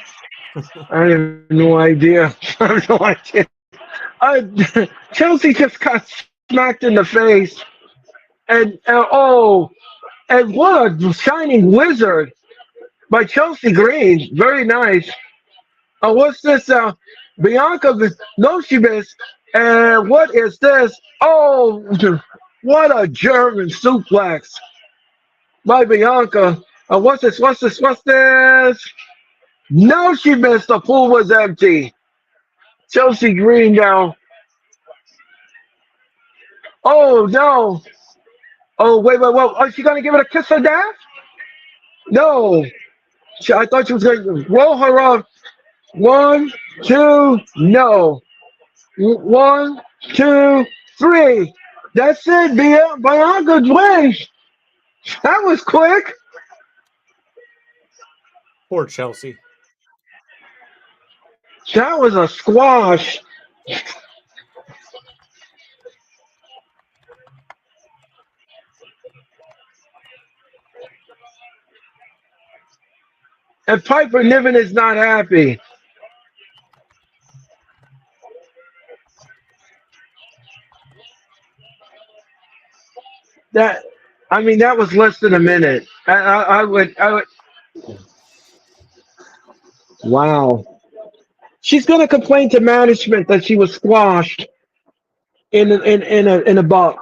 I have no idea. I have no idea. Chelsea just got smacked in the face, and and what a shining wizard by Chelsea Green. Very nice. What's this? Bianca, no, she missed. And what is this? Oh, what a German suplex by Bianca. What's this? What's this? What's this? No, she missed. The pool was empty. Chelsea Green now. Oh, no. Oh, wait, wait, wait. Is she going to give it a kiss of death? No. I thought she was going to roll her off. One, two, no. One, two, three. That's it, Bianca wins. That was quick. Poor Chelsea. That was a squash. And Piper Niven is not happy. That, I mean, that was less than a minute. I would. Wow. She's going to complain to management that she was squashed in a ball.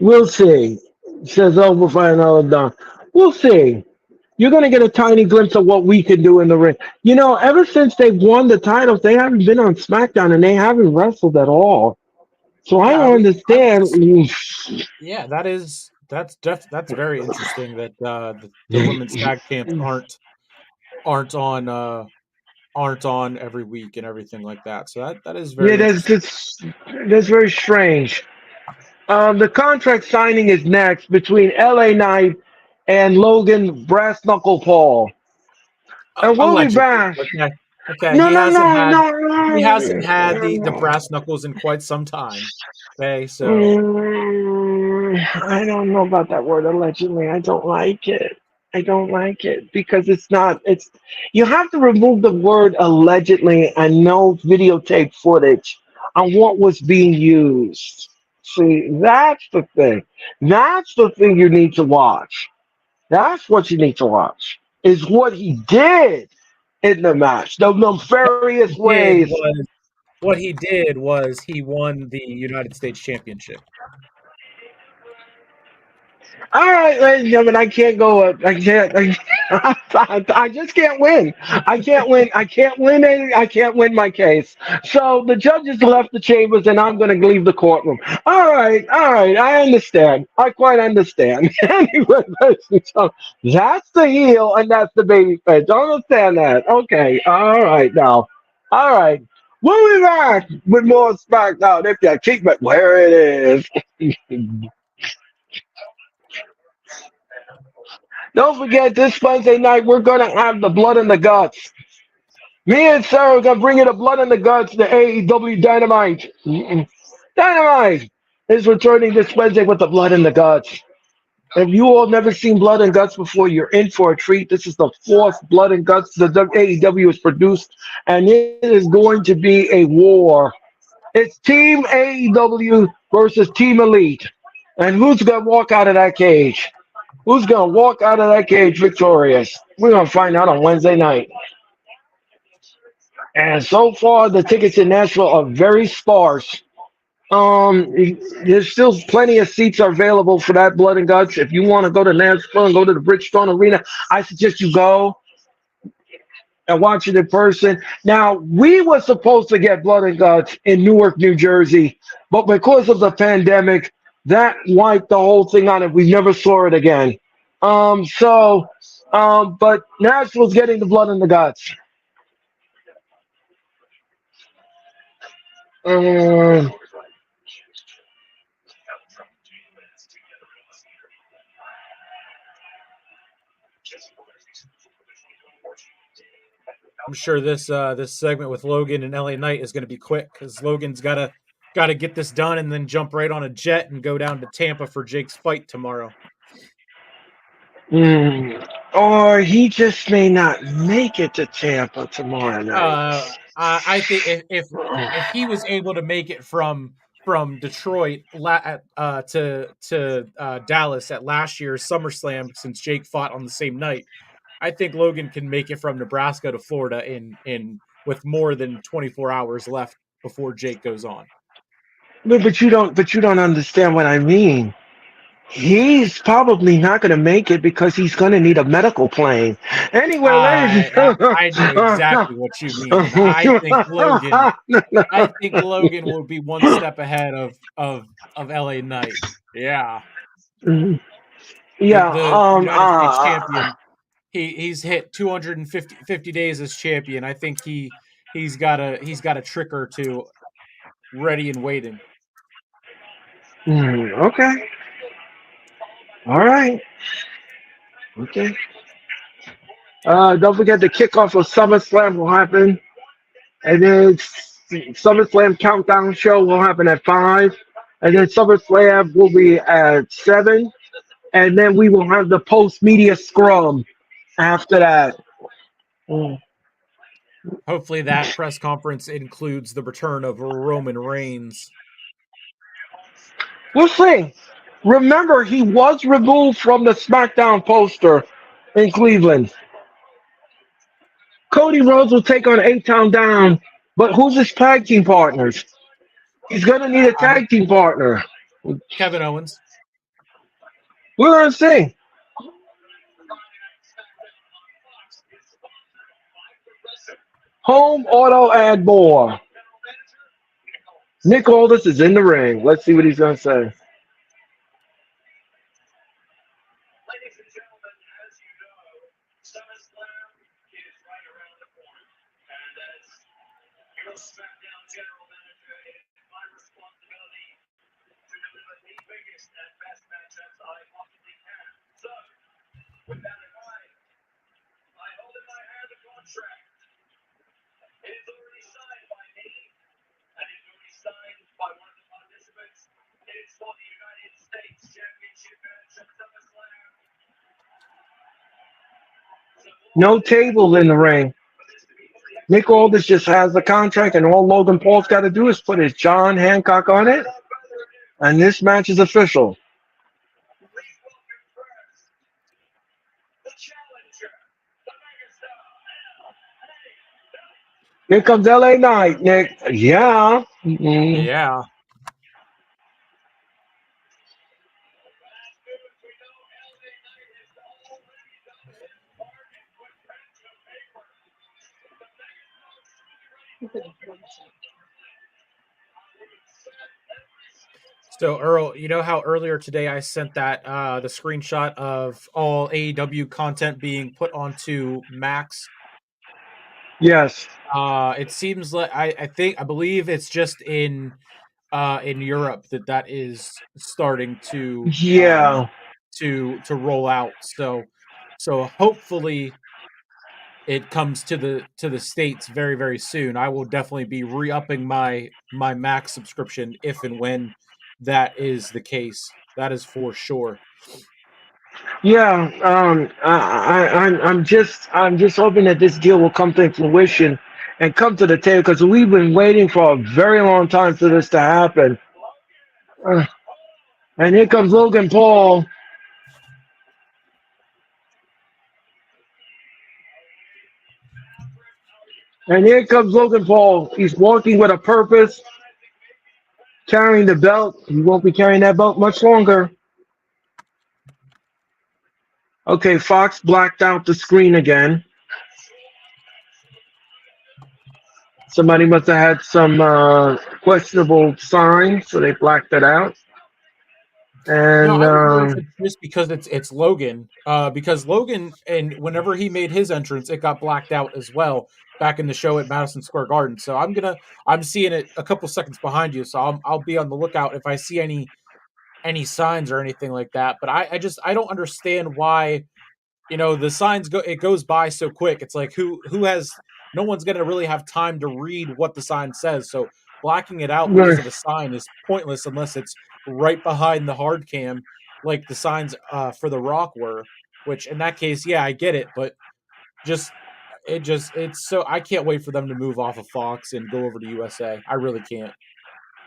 We'll see. Says over $5 We'll see. You're going to get a tiny glimpse of what we can do in the ring. You know, ever since they've won the titles, they haven't been on SmackDown and they haven't wrestled at all. So I Yeah, don't I understand. was. Yeah, that's very interesting that the women's tag champs aren't on aren't on every week and everything like that. So that is Yeah, very interesting. that's very strange. The contract signing is next between LA Knight and Logan Brass Knuckle Paul. And we'll be Allegedly, back. okay, okay. No, no, no, no, He hasn't had the no. brass knuckles in quite some time. Okay, so I don't know about that word allegedly. I don't like it. I don't like it because it's not. It's you have to remove the word allegedly and no videotape footage on what was being used. See, that's the thing. That's the thing you need to watch. That's what you need to watch. Is what he did in the match. The nefarious Did ways. was What he did was he won the United States Championship. All right, ladies and gentlemen, I can't go. I can't. I just can't win. I can't win. I can't win. I can't win my case. So the judges left the chambers, and I'm going to leave the courtroom. All right, all right. I understand. I quite understand. Anyway, so that's the heel, and that's the baby face. Understand that? Okay. All right. Now, all right. We'll be back with more SmackDown if you keep it where it is. Don't forget, this Wednesday night, we're going to have the blood and the guts. Me and Sarah are going to bring you the blood and the guts to AEW Dynamite. Dynamite is returning this Wednesday with the blood and the guts. If you all never seen Blood and Guts before, you're in for a treat. This is the fourth Blood and Guts the AEW has produced, and it is going to be a war. It's Team AEW versus Team Elite. And who's going to walk out of that cage? Who's going to walk out of that cage victorious? We're going to find out on Wednesday night. And so far, the tickets in Nashville are very sparse. Um, there's still plenty of seats are available for that Blood and Guts. If you want to go to Nashville and go to the Bridgestone Arena, I suggest you go and watch it in person. Now, we were supposed to get Blood and Guts in Newark, New Jersey, but because of the pandemic, that wiped the whole thing on it. We never saw it again. But Nashville's getting the Blood and the Guts. Um, I'm sure this segment with Logan and LA Knight is going to be quick because Logan's got to get this done and then jump right on a jet and go down to Tampa for Jake's fight tomorrow. or he just may not make it to Tampa tomorrow night. I think if he was able to make it from Detroit to Dallas at last year's SummerSlam, since Jake fought on the same night, I think Logan can make it from Nebraska to Florida in with more than 24 hours left before Jake goes on. But you don't understand what I mean. He's probably not going to make it because he's going to need a medical plane. Anyway, ladies I know exactly what you mean, and I think Logan will be one step ahead of LA Knight. Yeah, yeah, the United States champion. He's hit 250 days as champion. I think he's got a trick or two ready and waiting. okay. All right. Okay. Don't forget the kickoff of SummerSlam will happen. And then SummerSlam countdown show will happen at 5. And then SummerSlam will be at 7. And then we will have the post media scrum after that. Mm. Hopefully, that press conference includes the return of Roman Reigns. We'll see. Remember, he was removed from the SmackDown poster in Cleveland. Cody Rhodes will take on A-Town Down, but who's his tag team partners? He's going to need a tag team partner. Kevin Owens. We're going to see. Home Auto and more. Nick Aldis is in the ring. Let's see what he's going to say. No tables in the ring. Nick Aldis just has the contract, and all Logan Paul's got to do is put his John Hancock on it, and this match is official. Here comes LA Knight, Nick. Yeah. Yeah. So Earl, you know how earlier today I sent that the screenshot of all AEW content being put onto Max? Yes. It seems like I believe it's just in Europe that is starting Yeah. to roll out. So hopefully it comes to the states very very soon. I will definitely be re-upping my Max subscription if and when that is the case. That is for sure. Yeah. I'm just hoping that this deal will come to fruition and come to the table because we've been waiting for a very long time for this to happen. Uh, and here comes Logan Paul. And here comes Logan Paul. He's walking with a purpose, carrying the belt. He won't be carrying that belt much longer. Okay, Fox blacked out the screen again. Somebody must have had some questionable signs, so they blacked it out. No, And I wonder if it's just because it's Logan. Because Logan, and whenever he made his entrance, it got blacked out as well back in the show at Madison Square Garden. So I'm seeing it a couple seconds behind you, so I'll be on the lookout if I see any signs or anything like that. But I don't understand why, the signs it goes by so quick. It's like who has no one's gonna really have time to read what the sign says. So blacking it out because of a sign is pointless unless it's right behind the hard cam, like the signs for the Rock were. Which in that case, yeah, I get it, but just it's so I can't wait for them to move off of Fox and go over to USA. I really can't.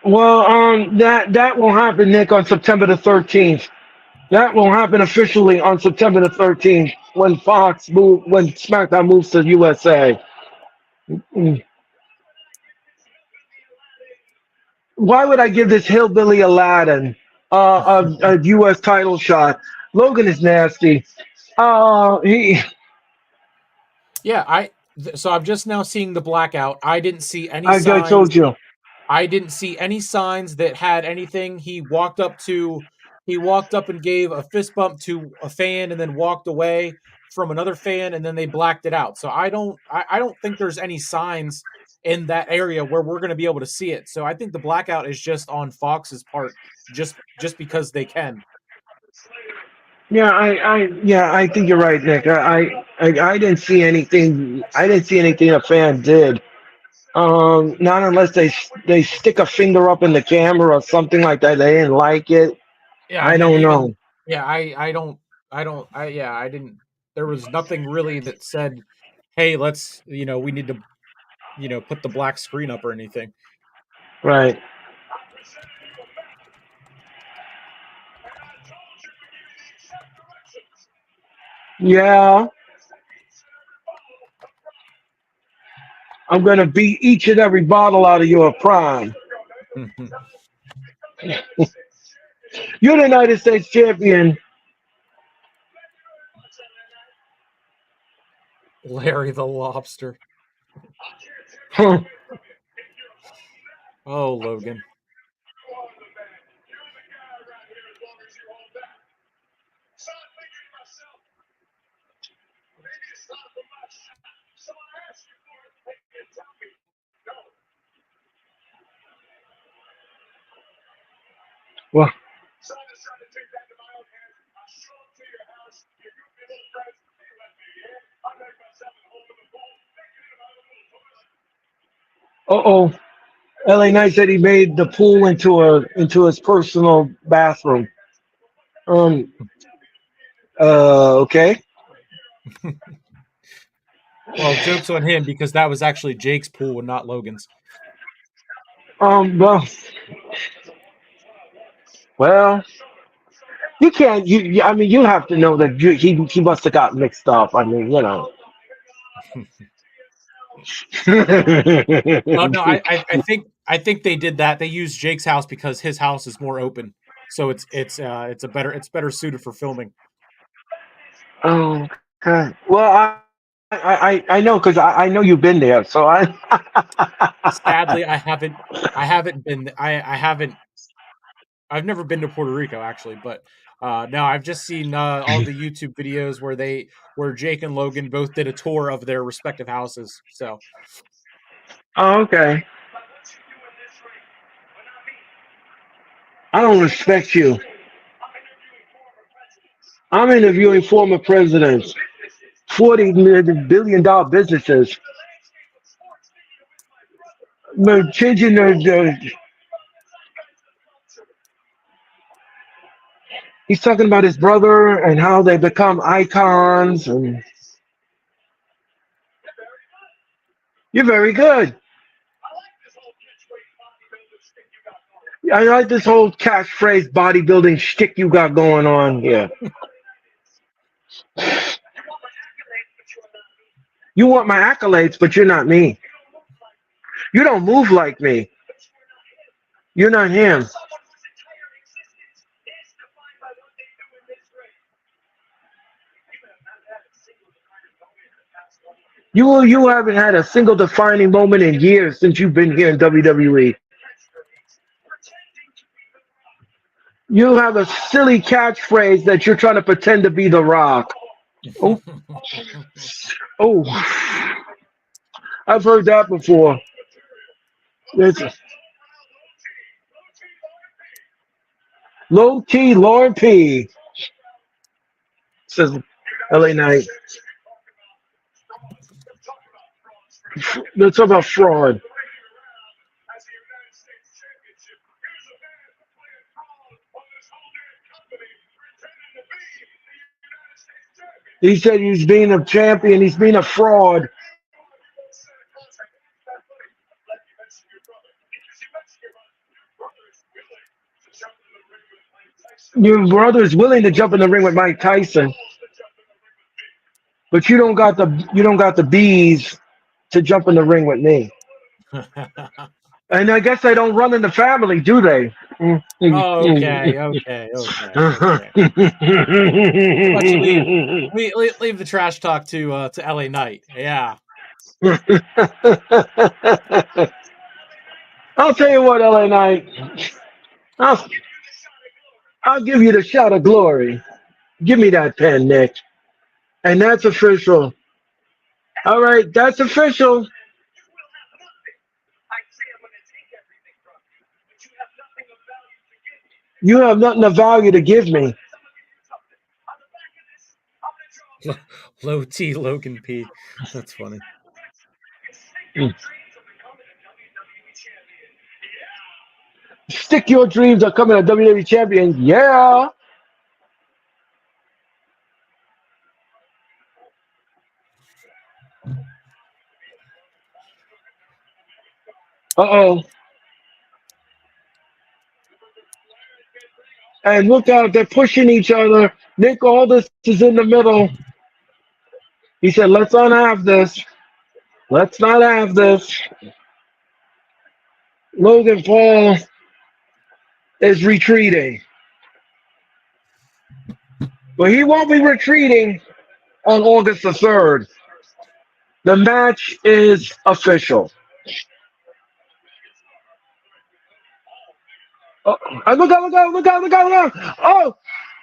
well, that will happen, Nick, on September the 13th. That will happen officially on September the 13th when when SmackDown moves to USA. Mm. Why would I give this hillbilly Aladdin a U.S. title shot? Logan is nasty. He. Yeah, so I'm just now seeing the blackout. I didn't see any I signs. told you. I didn't see any signs that had anything. He walked up and gave a fist bump to a fan and then walked away from another fan and then they blacked it out. So I don't think there's any signs in that area where we're going to be able to see it. So I think the blackout is just on Fox's part just because they can. Yeah, I think you're right, Nick. I didn't see anything. I didn't see anything a fan did. Not unless they stick a finger up in the camera or something like that. They didn't like it. Yeah, I I mean don't even know. yeah, I didn't there was nothing really that said, "Hey, let's, we need to, put the black screen up or anything." Right. Yeah, I'm gonna beat each and every bottle out of your prime. You're the United States champion. Larry the Lobster. Huh. Oh, Logan. Well, oh. LA Knight said he made the pool into his personal bathroom. Um. Okay. Well, joke's on him because that was actually Jake's pool and not Logan's. Well, well, you can't. I mean, you have to know that he must have got mixed up. I mean, you know. Oh no, I think they did that. They used Jake's house because his house is more open, so it's better suited for filming. Oh, okay. Well, I know because I know you've been there, so I. Sadly, I haven't been I haven't I've never been to Puerto Rico actually, but no, I've just seen all the YouTube videos where Jake and Logan both did a tour of their respective houses. So Oh, okay. I don't respect you. I'm interviewing former presidents, $40 billion businesses, but changing the. He's talking about his brother and how they become icons, and you're very good. I like this whole catchphrase bodybuilding shtick you got going on here. You want my accolades, but you're not me. You don't move like me. You're not him. You haven't had a single defining moment in years since you've been here in WWE. You have a silly catchphrase that you're trying to pretend to be The Rock. Oh, oh, I've heard that before. It's low T Lauren P. Says LA Knight. Let's talk about fraud. He said he's being a champion. He's being a fraud. Your brother's willing to jump in the ring with Mike Tyson, but you don't got the bees to jump in the ring with me. And I guess they don't run in the family, do they? okay, okay, okay, okay. Why don't you leave the trash talk to LA Knight? Yeah. I'll tell you what, LA Knight. I'll, I'll give you the shot of glory. Give me that pen, Nick. And that's official. All right, that's official. You have nothing of value to give me. Low T Logan P. That's funny. Stick your dreams of coming a WWE champion. Yeah. Uh-oh. And look out, they're pushing each other. Nick Aldis is in the middle. He said, let's not have this. Let's not have this. Logan Paul is retreating. But he won't be retreating on August the 3rd. The match is official. Oh, look out, look out, look out, look out, look out. Oh,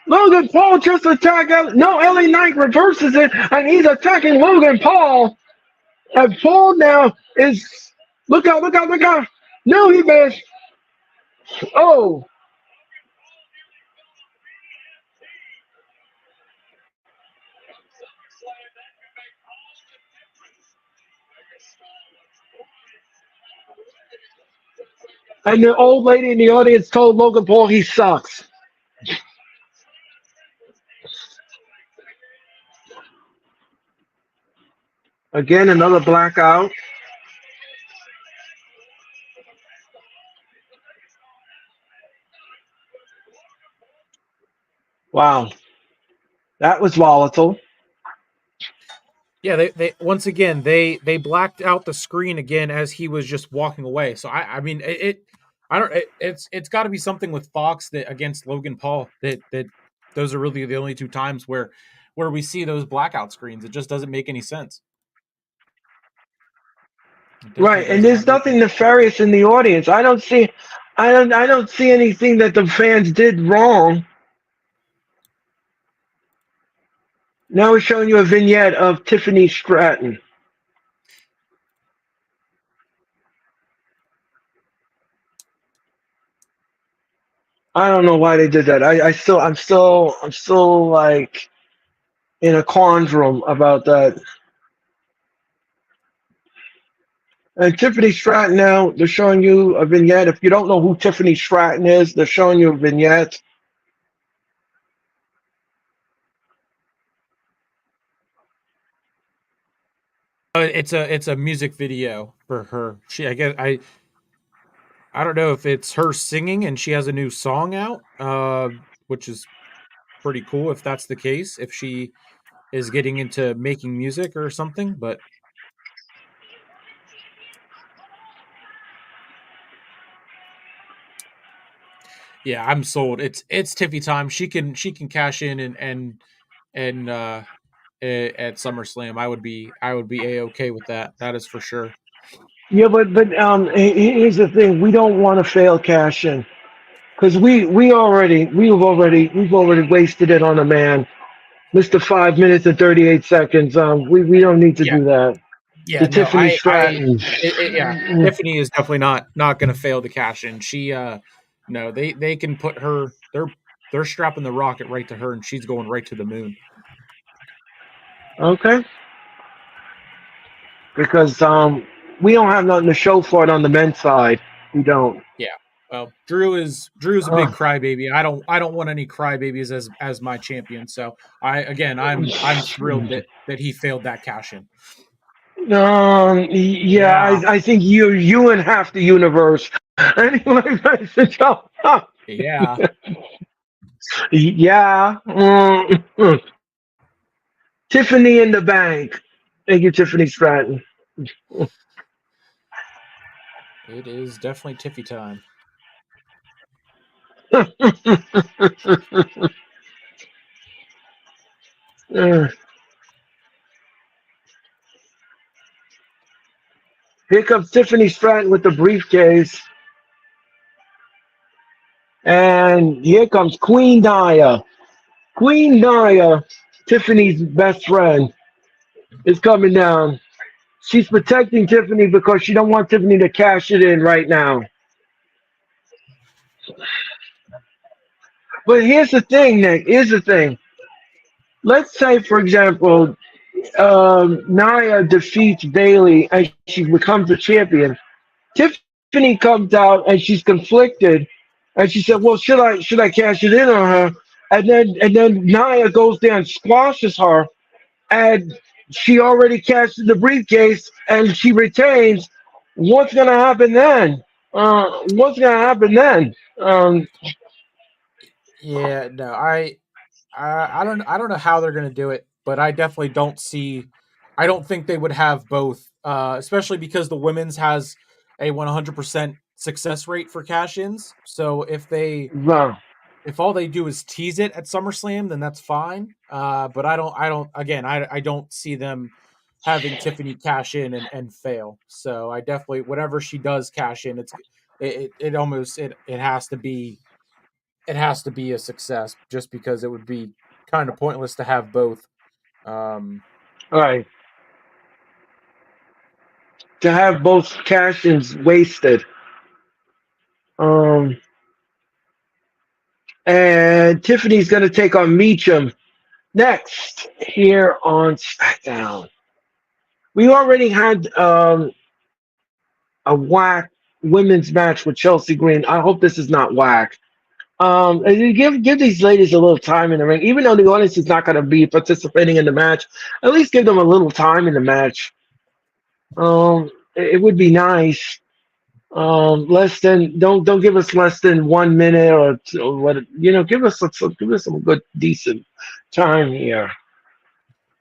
Logan Paul just attacked. No, LA Knight reverses it, and he's attacking Logan Paul. And Paul now is. Look out, look out, look out. No, he missed. Oh. And the old lady in the audience told Logan Paul he sucks. Again, another blackout. Wow, that was volatile. Yeah, they once again they blacked out the screen again as he was just walking away. So I mean I don't it's got to be something with Fox that against Logan Paul that those are really the only two times where we see those blackout screens. It just doesn't make any sense. It definitely Right, and does there's not make nothing any sense. nefarious in the audience. I don't see anything that the fans did wrong. Now we're showing you a vignette of Tiffany Stratton. I don't know why they did that. I'm still like in a quandrum about that. And Tiffany Stratton now, they're showing you a vignette. If you don't know who Tiffany Stratton is, they're showing you a vignette. It's a music video for her. She I guess I don't know if it's her singing and she has a new song out, which is pretty cool if that's the case. If she is getting into making music or something, but yeah, I'm sold. It's Tiffy time. She can cash in and at SummerSlam. I would be a okay with that. That is for sure. Yeah, but here's the thing: we don't want to fail cash in because we've already wasted it on a man, Mister 5 minutes and 38 seconds. We don't need to Yeah, do that. yeah. The No, Tiffany Stratton. yeah. Tiffany is definitely not going to fail to cash in. She no, they can put her. They're strapping the rocket right to her, and she's going right to the moon. Okay, because we don't have nothing to show for it on the men's side. We don't. Yeah. Well, Drew's a big Uh, crybaby. I don't want any crybabies as my champion. So I'm thrilled that he failed that cash in. yeah, Yeah. I think you and half the universe. Anyway, Yeah. yeah. Tiffany in the bank. Thank you, Tiffany Stratton. It is definitely Tiffy time. Uh, Here comes Tiffany Stratton with the briefcase. And here comes Queen Nia. Queen Nia, Tiffany's best friend, is coming down. She's protecting Tiffany because she don't want Tiffany to cash it in right now. But here's the thing, Nick. Here's the thing. Let's say, for example, Nia defeats Bailey and she becomes a champion. Tiffany comes out and she's conflicted, and she said, "Well, should I cash it in on her?" And then Nia goes there and squashes her, and she already cashed in the briefcase and she retains. What's gonna happen then? What's gonna happen then? Yeah, no, I don't know how they're gonna do it, but I definitely don't see. I don't think they would have both, especially because the women's has a 100% success rate for cash-ins. So Well, if all they do is tease it at SummerSlam, then that's fine. But I don't see them having Tiffany cash in and fail. So I definitely whatever she does cash in, it almost it has to be a success just because it would be kind of pointless to have both. Um, all right. To have both cash-ins wasted. Um, and Tiffany's gonna take on Meacham next here on SmackDown. We already had a whack women's match with Chelsea Green. I hope this is not whack. And you give these ladies a little time in the ring, even though the audience is not going to be participating in the match. At least give them a little time in the match. It would be nice. Less than don't give us less than 1 minute or what give us some good decent time here.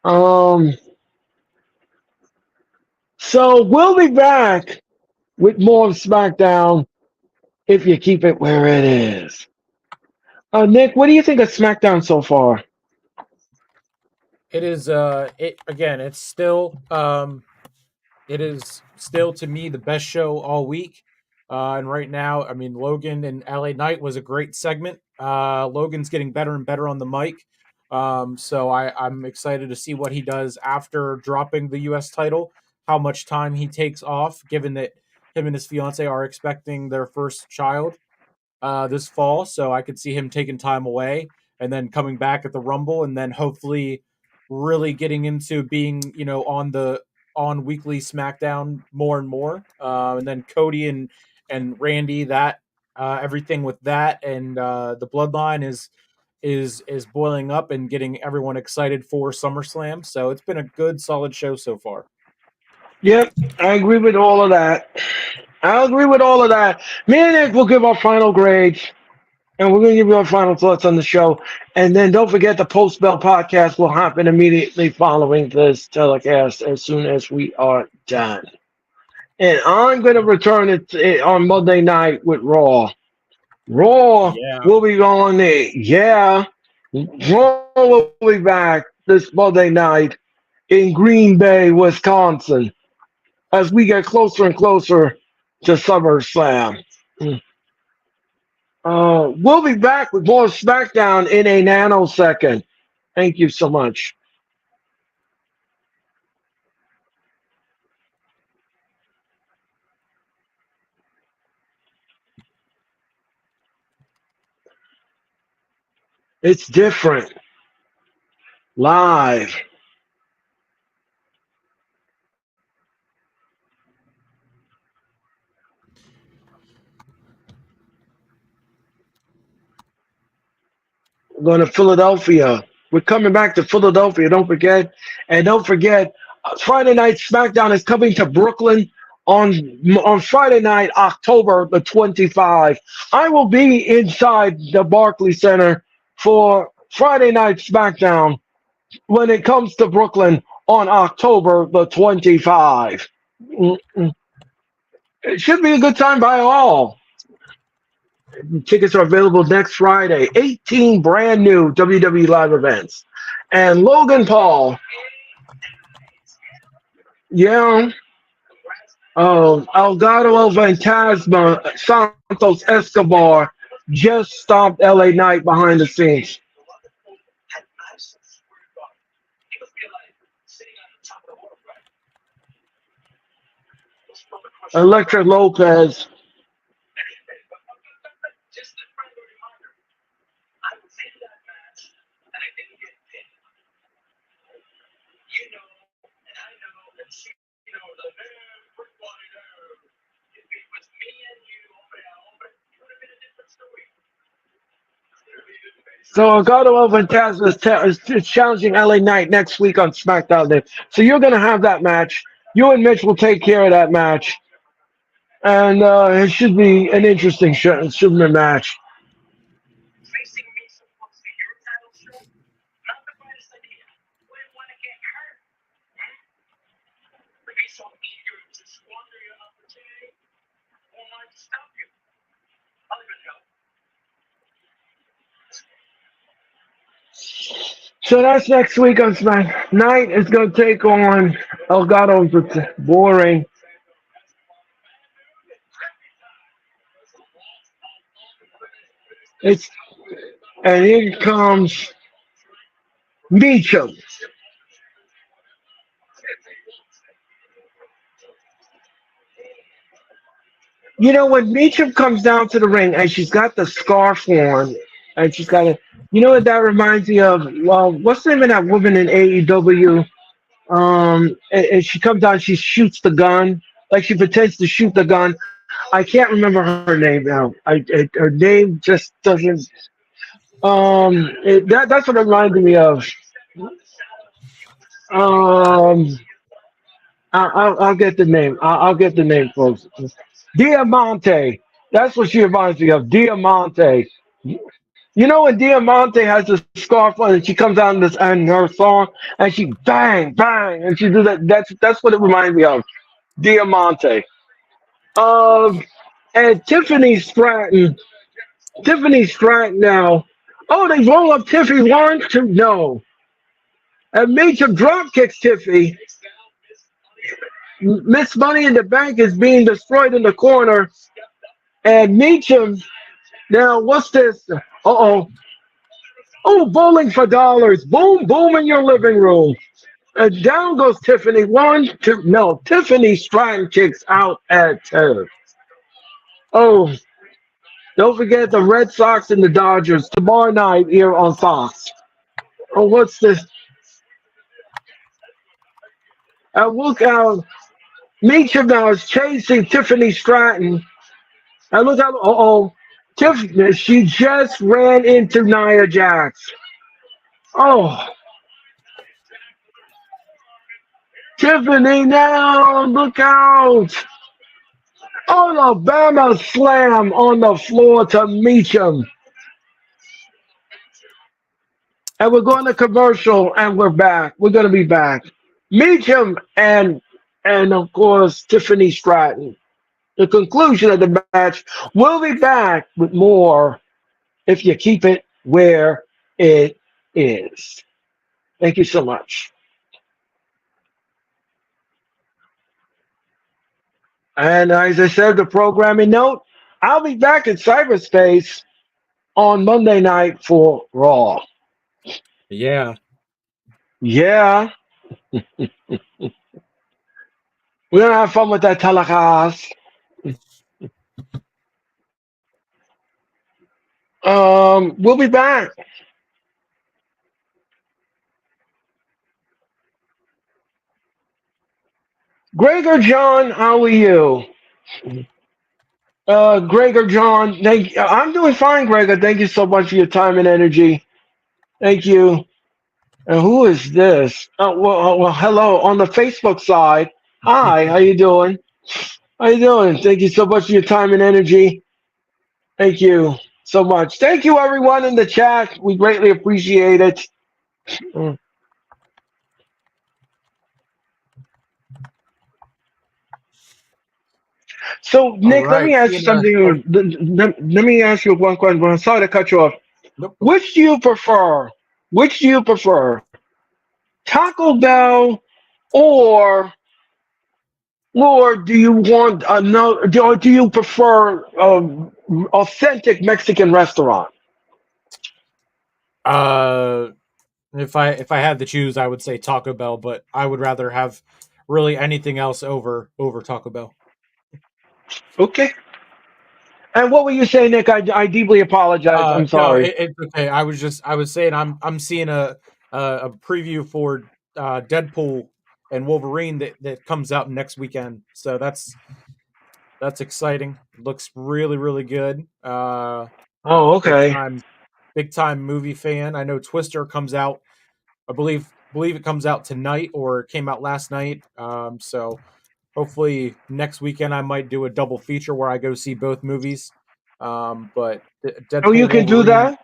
Um, so we'll be back with more of SmackDown if you keep it where it is. Nick, what do you think of SmackDown so far? It is it again, it is still to me the best show all week. And right now, I mean, Logan and LA Knight was a great segment. Logan's getting better and better on the mic. So I'm excited to see what he does after dropping the US title, how much time he takes off, given that him and his fiance are expecting their first child this fall. So I could see him taking time away and then coming back at the Rumble, and then hopefully really getting into being on weekly SmackDown more and more. And then Cody and Randy, that everything with that and the Bloodline is boiling up and getting everyone excited for SummerSlam. So it's been a good solid show so far. Yep, I agree with all of that. I agree with all of that. Me and Nick will give our final grades, and we're going to give you our final thoughts on the show. And then don't forget the Post Bell podcast will happen immediately following this telecast as soon as we are done. And I'm going to return it on Monday night with Raw. Raw Yeah. will be on there. Yeah. Raw will be back this Monday night in Green Bay, Wisconsin, as we get closer and closer to SummerSlam. We'll be back with more SmackDown in a nanosecond. Thank you so much. It's different. Live. We're going to Philadelphia. We're coming back to Philadelphia. Don't forget. And don't forget, Friday night SmackDown is coming to Brooklyn on Friday night, October the 25th. I will be inside the Barclays Center for Friday night SmackDown when it comes to Brooklyn on October the 25th. It should be a good time by all. Tickets are available next Friday. 18 brand new WWE live events. And Logan Paul, yeah, Elgato El Fantasma, Santos Escobar just stopped LA Knight behind the scenes. Electra Lopez. So Elgato El Fantasma is challenging LA Knight next week on SmackDown. Day. So you're going to have that match. You and Mitch will take care of that match. And it should be an interesting show. It should be a match. So that's next week on Smack. Knight is going to take on Elgato. It's boring. It's and here comes Meacham. You know when Meacham comes down to the ring and she's got the scarf on and she's got a. You know what that reminds me of? Well, what's the name of that woman in AEW? And she comes down, she shoots the gun, like she pretends to shoot the gun. I can't remember her name now. Her name just doesn't. That's what it reminded me of. Um, I'll get the name. I'll get the name, folks. Diamante. That's what she reminds me of. Diamante. You know when Diamante has a scarf on and she comes out in this and her song and she bang bang and she do that. That's what it reminds me of. Diamante. Um, and Tiffany Stratton. Tiffany Stratton now. Oh, they roll up Tiffy one, two, no. And Meacham drop kicks Tiffy. Miss Money in the Bank is being destroyed in the corner. And Meacham, now what's this? Uh-oh. Oh, bowling for dollars. Boom, boom in your living room. And down goes Tiffany. One, two, no. Tiffany Stratton kicks out at two. Oh, don't forget the Red Sox and the Dodgers tomorrow night here on Fox. Oh, what's this? And look out. Meacham now is chasing Tiffany Stratton. And look out. Uh-oh. Tiffany, she just ran into Nia Jax. Oh, Tiffany now, look out. Alabama slam on the floor to Meacham. And we're going to commercial and we're back. We're going to be back. Meacham and of course Tiffany Stratton. The conclusion of the match. We'll be back with more if you keep it where it is. Thank you so much. And as I said, the programming note, I'll be back in cyberspace on Monday night for Raw. Yeah. Yeah, we're gonna have fun with that telecast. We'll be back. Gregor John, how are you? Gregor John, I'm doing fine, Gregor. Thank you so much for your time and energy. Thank you. And who is this? Well, hello on the Facebook side. Hi, how you doing? How you doing? Thank you so much for your time and energy. Thank you so much. Thank you, everyone in the chat. We greatly appreciate it. Mm. So, All Nick, let right. me ask you Tina. something. Oh, Let me ask you one question. I'm sorry to cut you off. nope. Which do you prefer? Which do you prefer? Taco Bell or do you want no? Do you prefer authentic Mexican restaurant? Uh, if I had to choose, I would say Taco Bell, but I would rather have really anything else over Taco Bell. Okay. And what were you saying, Nick? I deeply apologize. I'm No, sorry. it's okay. I was saying I'm seeing a preview for Deadpool and Wolverine that comes out next weekend. So that's exciting. Looks really good. Oh, Big okay. time big time movie fan. I know Twister comes out. I believe it comes out tonight or it came out last night. So hopefully next weekend I might do a double feature where I go see both movies. But Oh, you Deadpool can do Wolverine. that.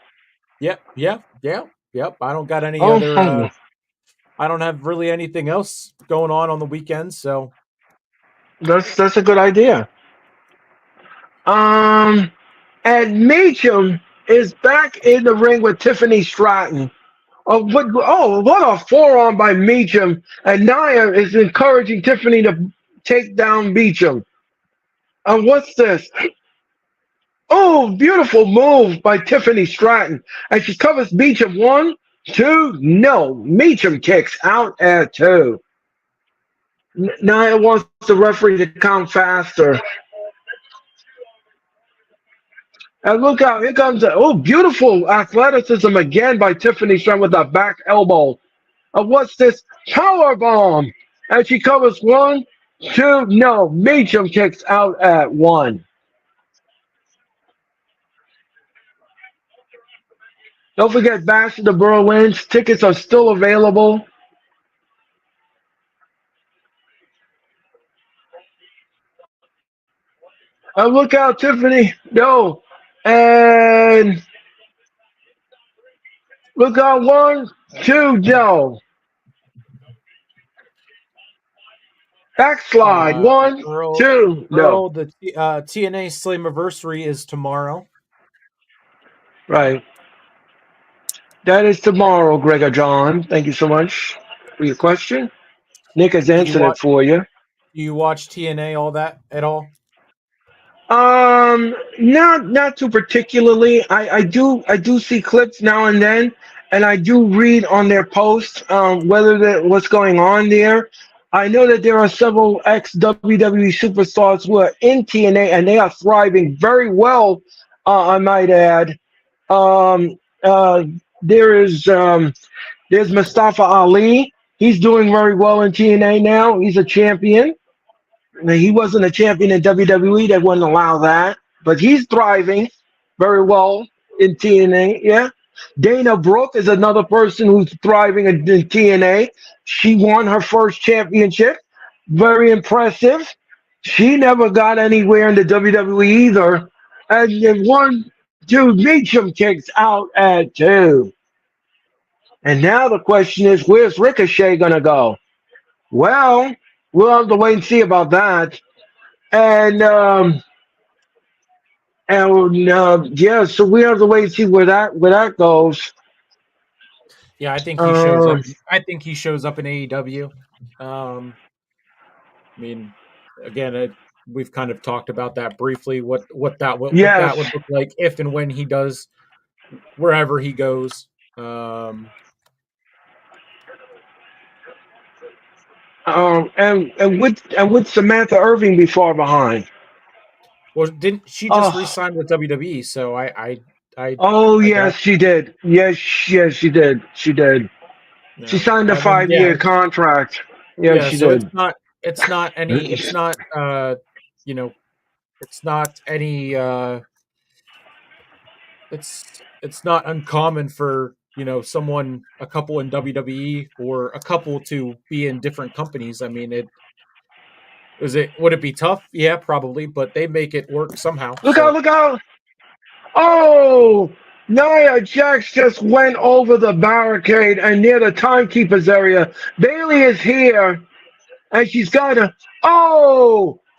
Yep. I don't got any Oh, other. I don't have really anything else going on the weekends. So that's a good idea. Um, and Meacham is back in the ring with Tiffany Stratton. What a forearm by Meacham. And Nia is encouraging Tiffany to take down Meacham. And what's this? Oh, beautiful move by Tiffany Stratton. And she covers Meacham. One, two, no. Meacham kicks out at two. Nia wants the referee to count faster. And look out, here comes beautiful athleticism again by Tiffany Stratton with a back elbow. What's this? Power bomb. And she covers one, two, no. Meacham kicks out at one. Don't forget Bash of the Berlins. Tickets are still available. Look out, Tiffany. No. And look out, 1, 2, no. Backslide. Uh, 1, Earl, 2, no. Earl, the TNA Slammiversary is tomorrow. Right. That is tomorrow, Gregor John. Thank you so much for your question. Nick has Did you answered it watch? for you. Do you watch TNA all that at all? Not too particularly. I do see clips now and then, and I do read on their posts whether what's going on there. I know that there are several ex WWE superstars who are in TNA and they are thriving very well. I might add. Um, uh, there is there's Mustafa Ali. He's doing very well in TNA now. He's a champion. Now, he wasn't a champion in WWE. They wouldn't allow that. But he's thriving very well in TNA. Yeah. Dana Brooke is another person who's thriving in TNA. She won her first championship. Very impressive. She never got anywhere in the WWE either. And then 1, 2, Meacham kicks out at 2. And now the question is, where's Ricochet going to go? Well, we'll have to wait and see about that. And yeah, so we have to wait and see where that goes. Yeah, I think he shows up. Um, I think he shows up in AEW. I mean, again, we've kind of talked about that briefly. What that yes. would look like if and when he does wherever he goes. And would Samantha Irving be far behind? Well, didn't she just Oh, re-sign with WWE? So I oh I guess yes, she did. Yes, she did. She did. She no. signed a I mean, yeah, 5-year contract. Yes, yeah. she So it's did. not any it's not you know it's not any it's not uncommon for someone a couple in WWE or a couple to be in different companies. I mean, would it be tough? Yeah, probably, but they make it work somehow. Look out! So Look out! Oh, Nia Jax just went over the barricade and near the timekeeper's area. Bailey is here, and she's got a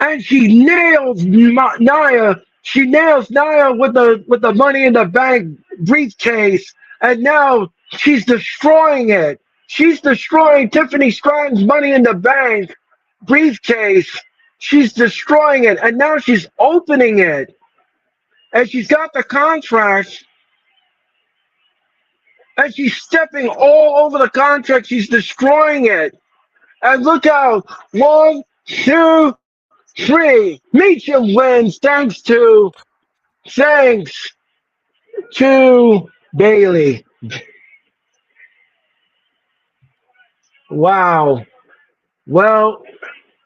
and she nails Nia. She nails Nia with the Money in the Bank briefcase, and now she's destroying it. She's destroying Tiffany Stratton's Money in the Bank briefcase. She's destroying it, and now she's opening it, and she's got the contract, and she's stepping all over the contract. She's destroying it. And look out. 1, 2, 3. Meacham wins thanks to Bailey. Wow. Well,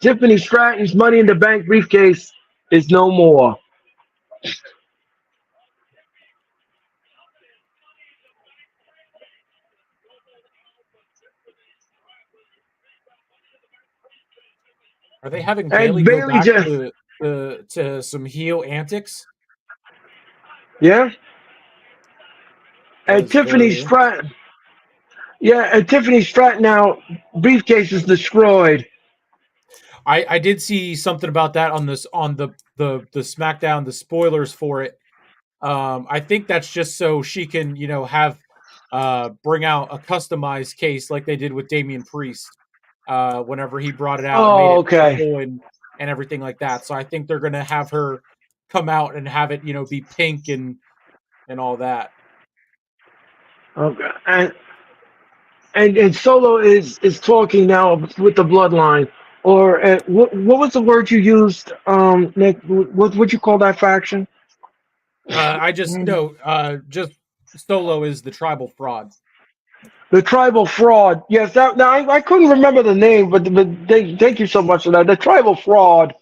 Tiffany Stratton's Money in the Bank briefcase is no more. are they having And Bailey go Bailey back just, to some heel antics? yeah. And Because Tiffany Stratton, yeah, and Tiffany Stratton now briefcase is destroyed. I did see something about that on this on the SmackDown, the spoilers for it. I think that's just so she can have bring out a customized case like they did with Damian Priest whenever he brought it out and made Oh, it okay. purple and everything like that. So I think they're gonna have her come out and have it be pink and all that. Okay. And Solo is talking now with the bloodline, or what was the word you used, Nick? What would you call that faction? I just no, just Solo is the tribal fraud. The tribal fraud. Yes, that. Now I couldn't remember the name, but thank you so much for that. The tribal fraud.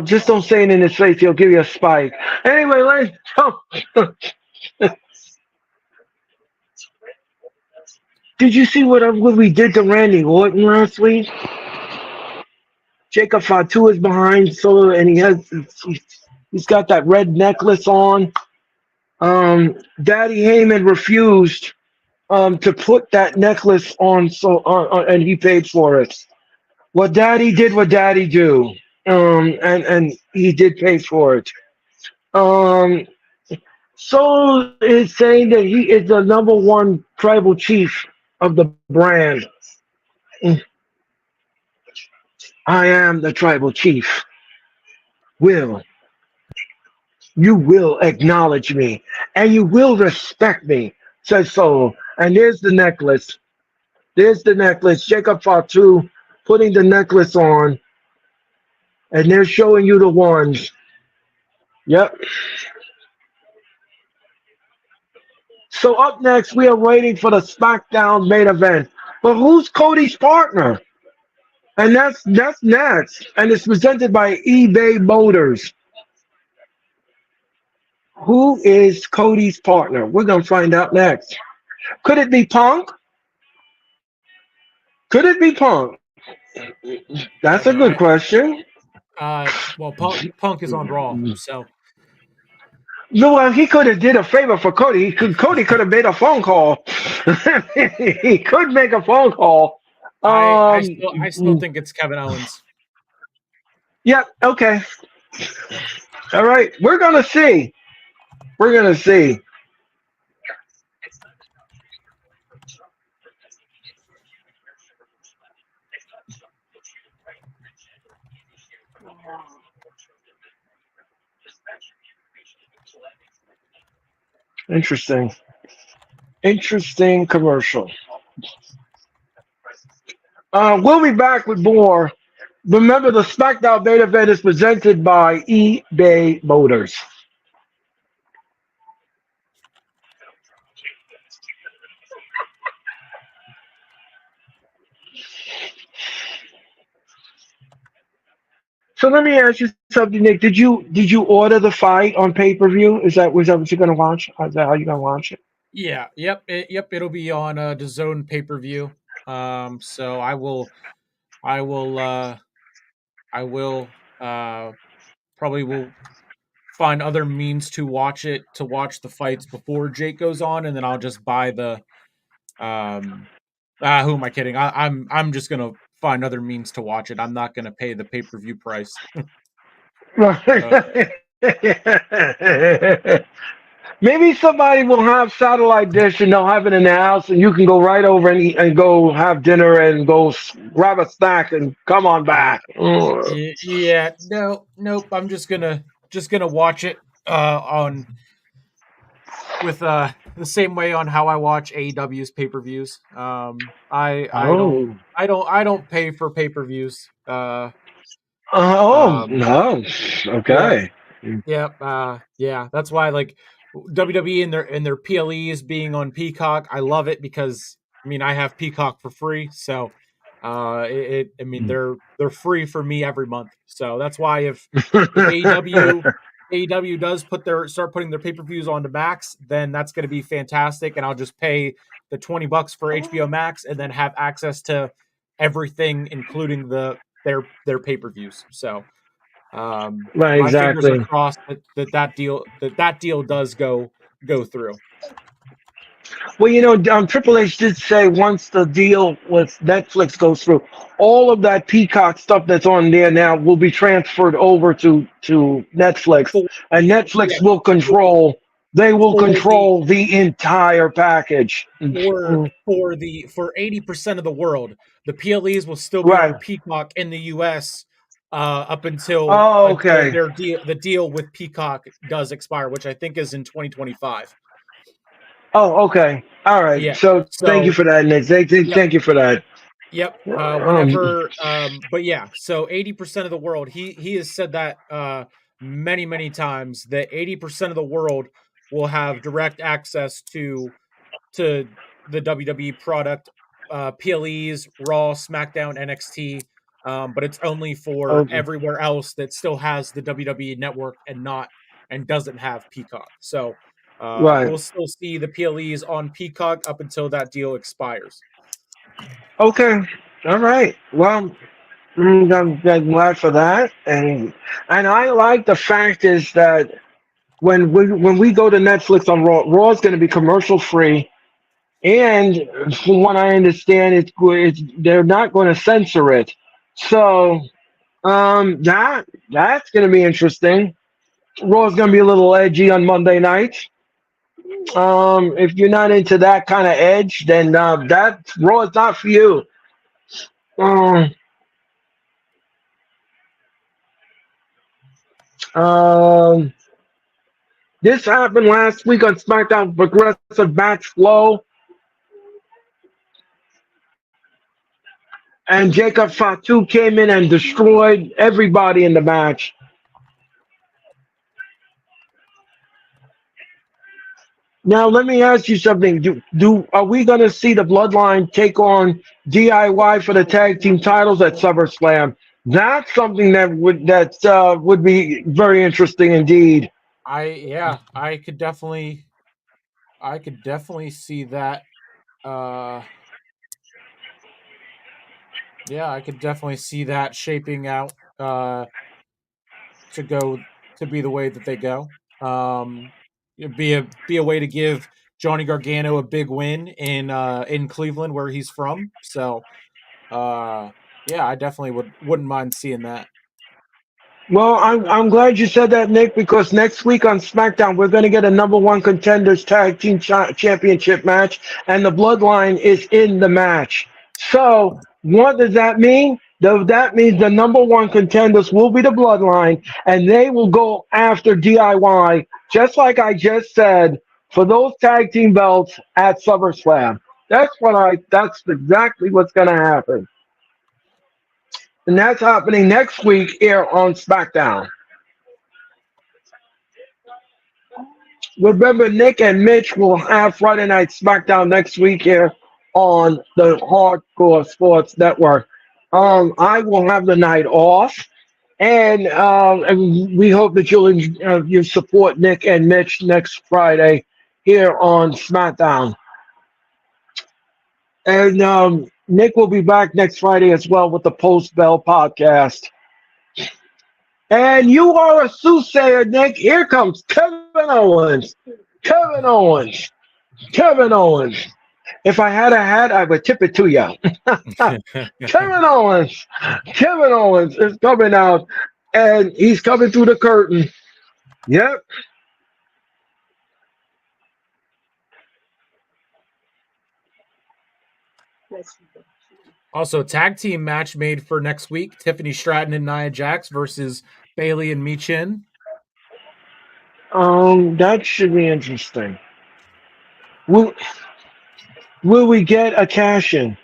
Just don't say it in his face; he'll give you a spike. Anyway, did you see what we did to Randy Orton last week? Jacob Fatu is behind Solo, and he's got that red necklace on. Daddy Heyman refused to put that necklace on, and he paid for it. Well, Daddy did what Daddy do, and he did pay for it. Um, Solo is saying that he is the number one tribal chief of the brand. Mm, I am the tribal chief. Will you will acknowledge me and you will respect me? Says Solo. And there's the necklace. There's the necklace. Jacob Fatu putting the necklace on, and they're showing you the ones. Yep. So up next, we are waiting for the SmackDown main event. But who's Cody's partner? And that's next. And it's presented by eBay Motors. Who is Cody's partner? We're gonna find out next. Could it be Punk? Could it be Punk? That's a good question. Well, Punk is on Raw, so No, well, he could have did a favor for Cody. Cody could have made a phone call. He could make a phone call. I still think it's Kevin Owens. Yep. Okay. All right. We're gonna see. We're gonna see. Interesting. Interesting commercial. We'll be back with more. Remember, the SmackDown main event is presented by eBay Motors. So let me ask you something, Nick. Did you order the fight on pay per view? Was that what you're gonna watch? Is that how you're gonna watch it? Yeah, yep. It'll be on the Zone pay per view. So I will, I will, probably will find other means to watch the fights before Jake goes on, and then I'll just buy the, um, who am I kidding? I'm just gonna find other means to watch it. I'm not gonna pay the pay per view price. Right. Maybe somebody will have satellite dish and they'll have it in the house, and you can go right over and eat, and go have dinner and go grab a snack and come on Uh, back. Ugh. yeah, no, nope. I'm just gonna watch it on with the same way on how I watch AEW's pay per views. Oh. I don't pay for pay per views. Oh Um, no. yeah, Okay. yeah. That's why like WWE and their PLEs being on Peacock, I love it because I mean I have Peacock for free, so I mean they're free for me every month. So that's why if AEW does start putting their pay-per-views onto Max, then that's going to be fantastic and I'll just pay the $20 for HBO Max and then have access to everything including their pay-per-views. So Right. my fingers are Exactly. crossed that deal does go through. Well, Triple H did say once the deal with Netflix goes through, all of that Peacock stuff that's on there now will be transferred over to Netflix, For and yeah, Netflix will control. They will for the control the entire package. for 80% of the world, the PLEs will still be Right. on Peacock in the US up until Oh, okay. the deal with Peacock does expire, which I think is in 2025. Oh, okay. All right. Yeah. So thank you So for that, Nick. yep, Thank you for that. yep. Um, Whenever but yeah, so 80% of the world, he has said that many times that 80% of the world will have direct access to the WWE product, PLEs, Raw, SmackDown, NXT, but it's only for okay. everywhere else that still has the WWE network and doesn't have Peacock. So Right. we'll still see the PLEs on Peacock up until that deal expires. Okay. All right. Well, I'm glad for that, and I like the fact is that when we go to Netflix on Raw is going to be commercial free, and from what I understand, they're not going to censor it. So that's going to be interesting. Raw is going to be a little edgy on Monday night. If you're not into that kind of edge, then that Raw is not for you. Um, um, this happened last week on SmackDown. Progressive match flow, and Jacob Fatu came in and destroyed everybody in the match. Now let me ask you something. Do are we going to see the Bloodline take on DIY for the tag team titles at SummerSlam? That's something that would be very interesting indeed. Yeah, I could definitely see that. Uh, yeah, I could definitely see that shaping out to go to be the way that they go. It'd be a way to give Johnny Gargano a big win in Cleveland where he's from. So uh, yeah, I definitely wouldn't mind seeing that. Well, I'm glad you said that, Nick, because next week on SmackDown we're going to get a number one contenders tag team championship match, and the Bloodline is in the match. So what does that mean? That means the number one contenders will be the Bloodline, and they will go after DIY, just like I just said, for those tag team belts at SummerSlam. That's exactly what's going to happen, and that's happening next week here on SmackDown. Remember, Nick and Mitch will have Friday Night SmackDown next week here on the Hardcore Sports Network. I will have the night off, and we hope that you support Nick and Mitch next Friday here on SmackDown. And Nick will be back next Friday as well with the Post Bell podcast. And you are a soothsayer, Nick. Here comes Kevin Owens. Kevin Owens. Kevin Owens. If I had a hat, I would tip it to you. Kevin Owens. Kevin Owens is coming out, and he's coming through the curtain. Yep. Also, tag team match made for next week: Tiffany Stratton and Nia Jax versus Bailey and Michin. That should be interesting. Will will we get a cash in?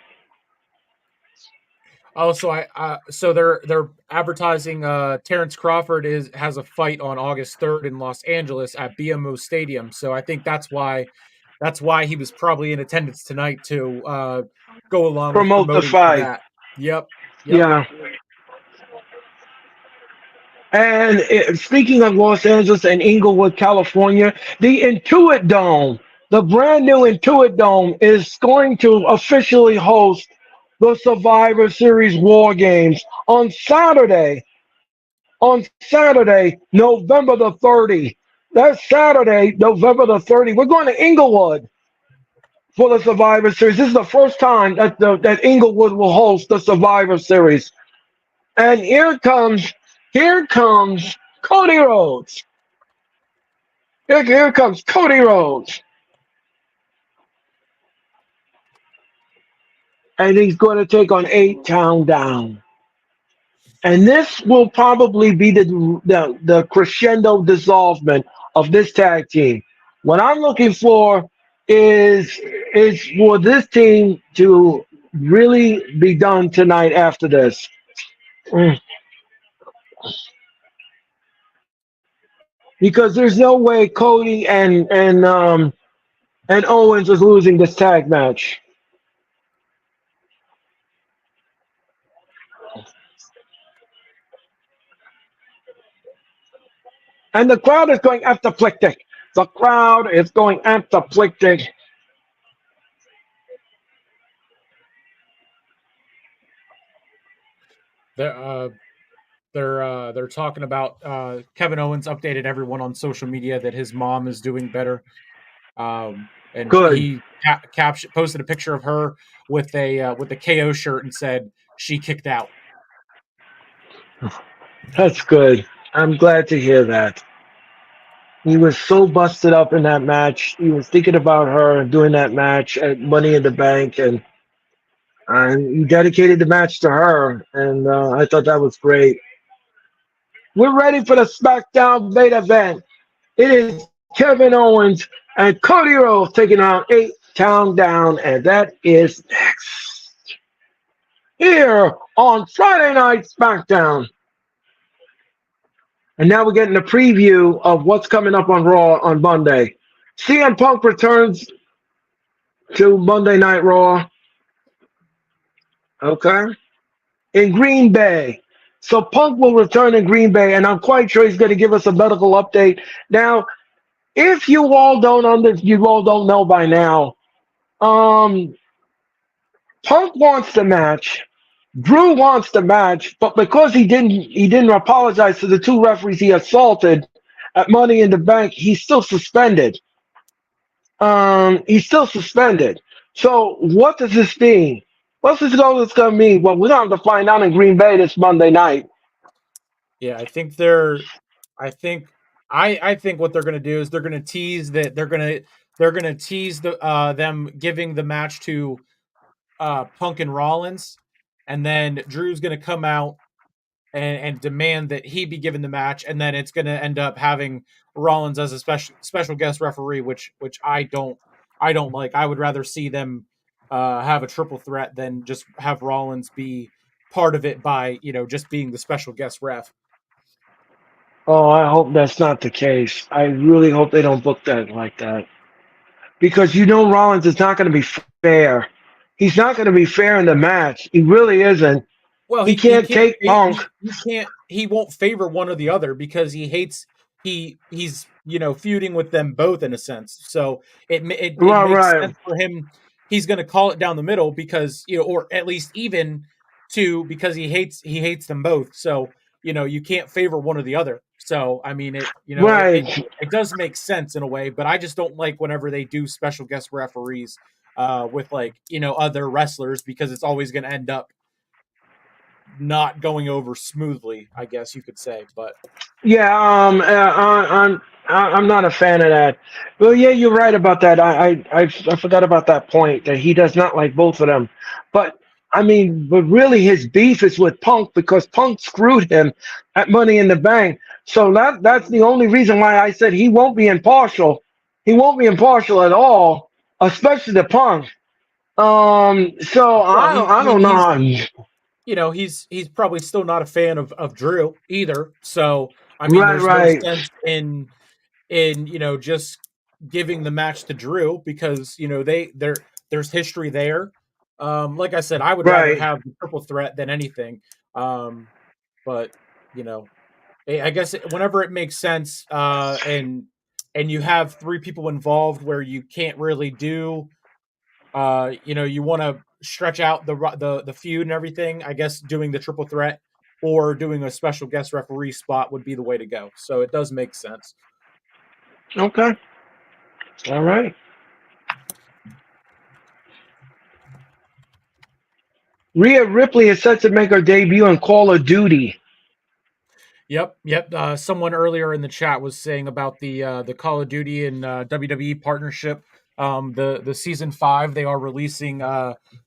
Oh, so they're advertising Terrence Crawford has a fight on August 3rd in Los Angeles at BMO Stadium. So I think that's why he was probably in attendance tonight to go along with Promote the promoting for fight. that. Yep. Yep. Yeah. And speaking of Los Angeles and Inglewood, California, the Intuit Dome, the brand new Intuit Dome, is going to officially host the Survivor Series War Games on Saturday. On Saturday, November the 30th. That's Saturday, November the 30th. We're going to Inglewood for the Survivor Series. This is the first time that Inglewood will host the Survivor Series. And here comes Cody Rhodes. Here comes Cody Rhodes. And he's going to take on 8 Town Down. And this will probably be the crescendo dissolvement of this tag team. What I'm looking for is for this team to really be done tonight after this. Mm. Because there's no way Cody and Owens is losing this tag match. And the crowd is going apoplectic. The crowd is going apoplectic. They're they're talking about Kevin Owens updated everyone on social media that his mom is doing better. And Good. he posted a picture of her with a KO shirt and said she kicked out. That's good. I'm glad to hear that. He was so busted up in that match. He was thinking about her and doing that match at Money in the Bank, and he dedicated the match to her. And I thought that was great. We're ready for the SmackDown main event. It is Kevin Owens and Cody Rhodes taking on 8 Down, and that is next here on Friday Night SmackDown. And now we're getting a preview of what's coming up on Raw on Monday. CM Punk returns to Monday Night Raw. Okay. In Green Bay. So Punk will return in Green Bay, and I'm quite sure he's going to give us a medical update. Now, if you all don't know by now, Punk wants the match. Drew wants the match, but because he didn't apologize to the two referees he assaulted at Money in the Bank, he's still suspended. He's still suspended. So what does this mean? What's this going to mean? Well, we're going to have to find out in Green Bay this Monday night. Yeah, I think they're. I think what they're going to do is they're going to tease that they're going to tease them giving the match to Punk and Rollins, and then Drew's going to come out and demand that he be given the match, and then it's going to end up having Rollins as a special guest referee, which I don't like. I would rather see them have a triple threat than just have Rollins be part of it by just being the special guest ref. Oh, I hope that's not the case. I really hope they don't book that like that. Because Rollins is not going to be fair. He's not going to be fair in the match. He really isn't. Well, He he can't can't take Punk. he won't favor one or the other because he's feuding with them both in a sense. So it Right, makes right, sense for him. He's going to call it down the middle because or at least even to because he hates them both. So you can't favor one or the other. So I mean right. it does make sense in a way, but I just don't like whenever they do special guest referees with other wrestlers because it's always going to end up not going over smoothly, I guess you could say. But Yeah, I'm not a fan of that. Well, yeah, you're right about that. I forgot about that point that he does not like both of them. But I mean, but really, his beef is with Punk because Punk screwed him at Money in the Bank. So that's the only reason why I said he won't be impartial. He won't be impartial at all, especially the Punk. So well, I don't know. he's probably still not a fan of Drew either. So I mean, Right, there's no right, sense in just giving the match to Drew because there's history there. Like I said, I would rather right. have the triple threat than anything. Um, but you know, I guess whenever it makes sense, and you have three people involved where you can't really do, you want to stretch out the feud and everything. I guess doing the triple threat or doing a special guest referee spot would be the way to go. So it does make sense. Okay, all right. Rhea Ripley is set to make her debut in Call of Duty. Yep. Someone earlier in the chat was saying about the Call of Duty and WWE partnership. The season 5 they are releasing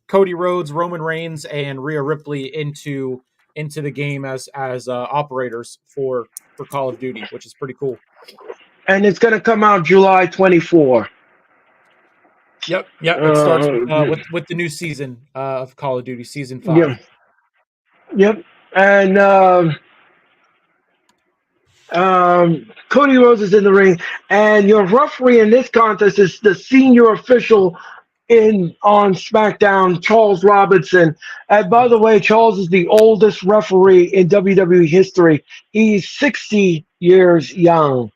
Cody Rhodes, Roman Reigns, and Rhea Ripley into the game as operators for Call of Duty, which is pretty cool. And it's going to come out July 24. Yep. It starts with the new season of Call of Duty, season 5. Yep. And Cody Rhodes is in the ring, and your referee in this contest is the senior official on SmackDown, Charles Robinson. And by the way, Charles is the oldest referee in WWE history. He's 60 years young.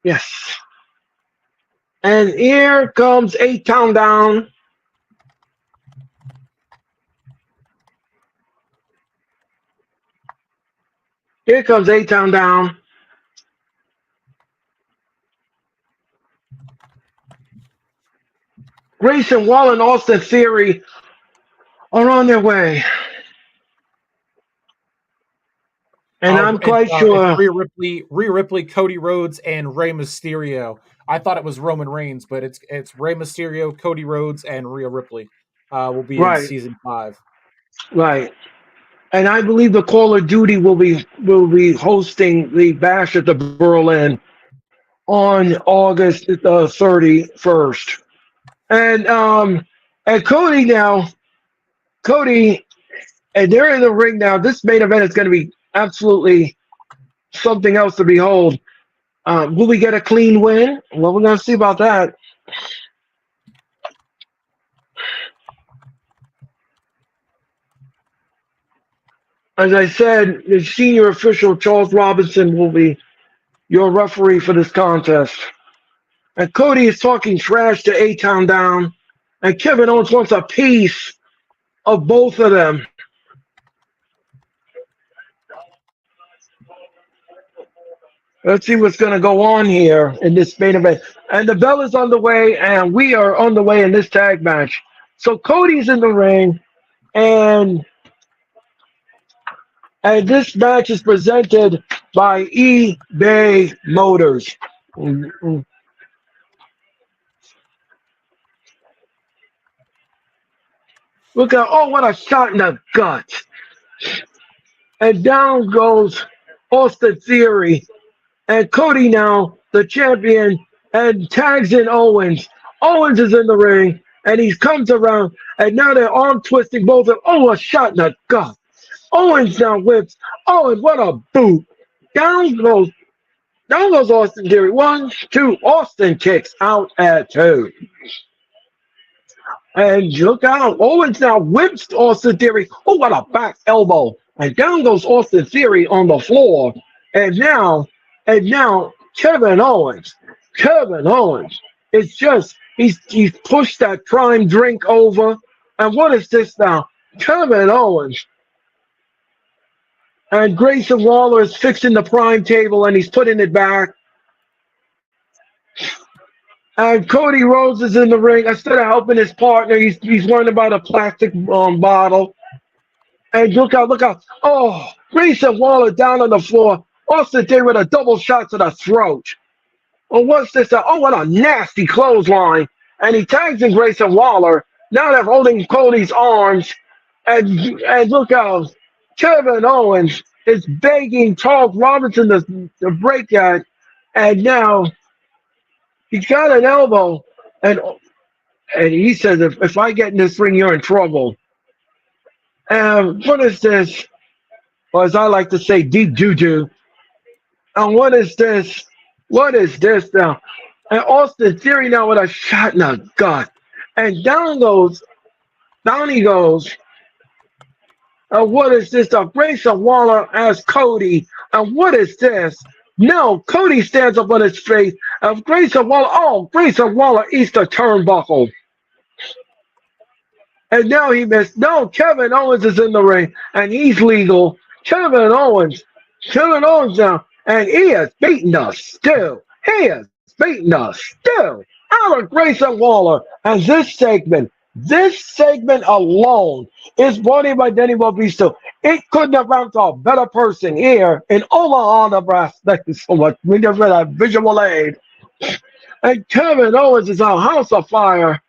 Yes. And here comes 8 Down. Here comes A-Town down. Grayson Waller and Austin Theory are on their way. And I'm quite It's sure. Rhea Ripley, Cody Rhodes, and Rey Mysterio. I thought it was Roman Reigns, but it's Rey Mysterio, Cody Rhodes, and Rhea Ripley. Will be in Right, season 5. right. And I believe the Call of Duty will be hosting the Bash at the Berlin on August the 31st. And Cody now, Cody, and they're in the ring now. This main event is going to be absolutely something else to behold. Will we get a clean win? Well, we're going to see about that. As I said, the senior official, Charles Robinson, will be your referee for this contest. And Cody is talking trash to A-Town down. And Kevin Owens wants a piece of both of them. Let's see what's going to go on here in this main event. And the bell is on the way, and we are on the way in this tag match. So Cody's in the ring, and this match is presented by eBay Motors. Look at, oh, what a shot in the gut. And down goes Austin Theory. And Cody now, the champion, and tags in Owens. Owens is in the ring, and he comes around, and now they're arm twisting both of them. Oh, a shot in the gut. Owens now whips. Owens, what a boot. Down goes Austin Theory. 1, 2. Austin kicks out at 2. And look out. Owens now whips Austin Theory. Oh, what a back elbow. And down goes Austin Theory on the floor. And now Kevin Owens is just, he's pushed that prime drink over. And what is this now? Kevin Owens. And Grayson Waller is fixing the prime table, and he's putting it back. And Cody Rhodes is in the ring. Instead of helping his partner, he's worrying about a plastic bottle. And look out. Oh, Grayson Waller down on the floor. Austin Theory with a double shot to the throat. Oh, what's this? Oh, what a nasty clothesline. And he tags in Grayson Waller. Now they're holding Cody's arms. And look out. Kevin Owens is begging Charles Robinson to break that. And now he's got an elbow. And he says, if I get in this ring, you're in trouble. And what is this? Or as I like to say, deep doo-doo. And what is this? What is this now? And Austin Theory now with a shot in the gut. And down he goes. And what is this? Grayson Waller as Cody. And what is this? No, Cody stands up on his face. And Grayson Waller eats the turnbuckle. And now he missed. No, Kevin Owens is in the ring. And he's legal. Kevin Owens now. And he is beating us still. Out of Grayson Waller. And this segment alone is brought in by Denny Bautista. It couldn't have found a better person here in Omaha, Nebraska. Thank you so much. We just read a visual aid. And Kevin Owens is our house of fire.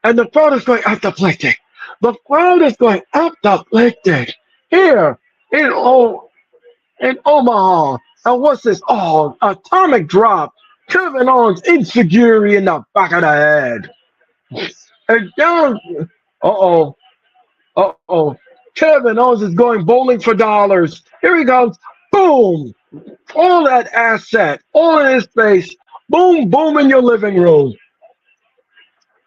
And the crowd is going apoplectic. The crowd is going apoplectic here in Omaha. And what's this? Oh, atomic drop. Kevin Owens insecurity in the back of the head. And down, Kevin Owens is going bowling for dollars. Here he goes. Boom. All that asset, all in his face. Boom, boom in your living room.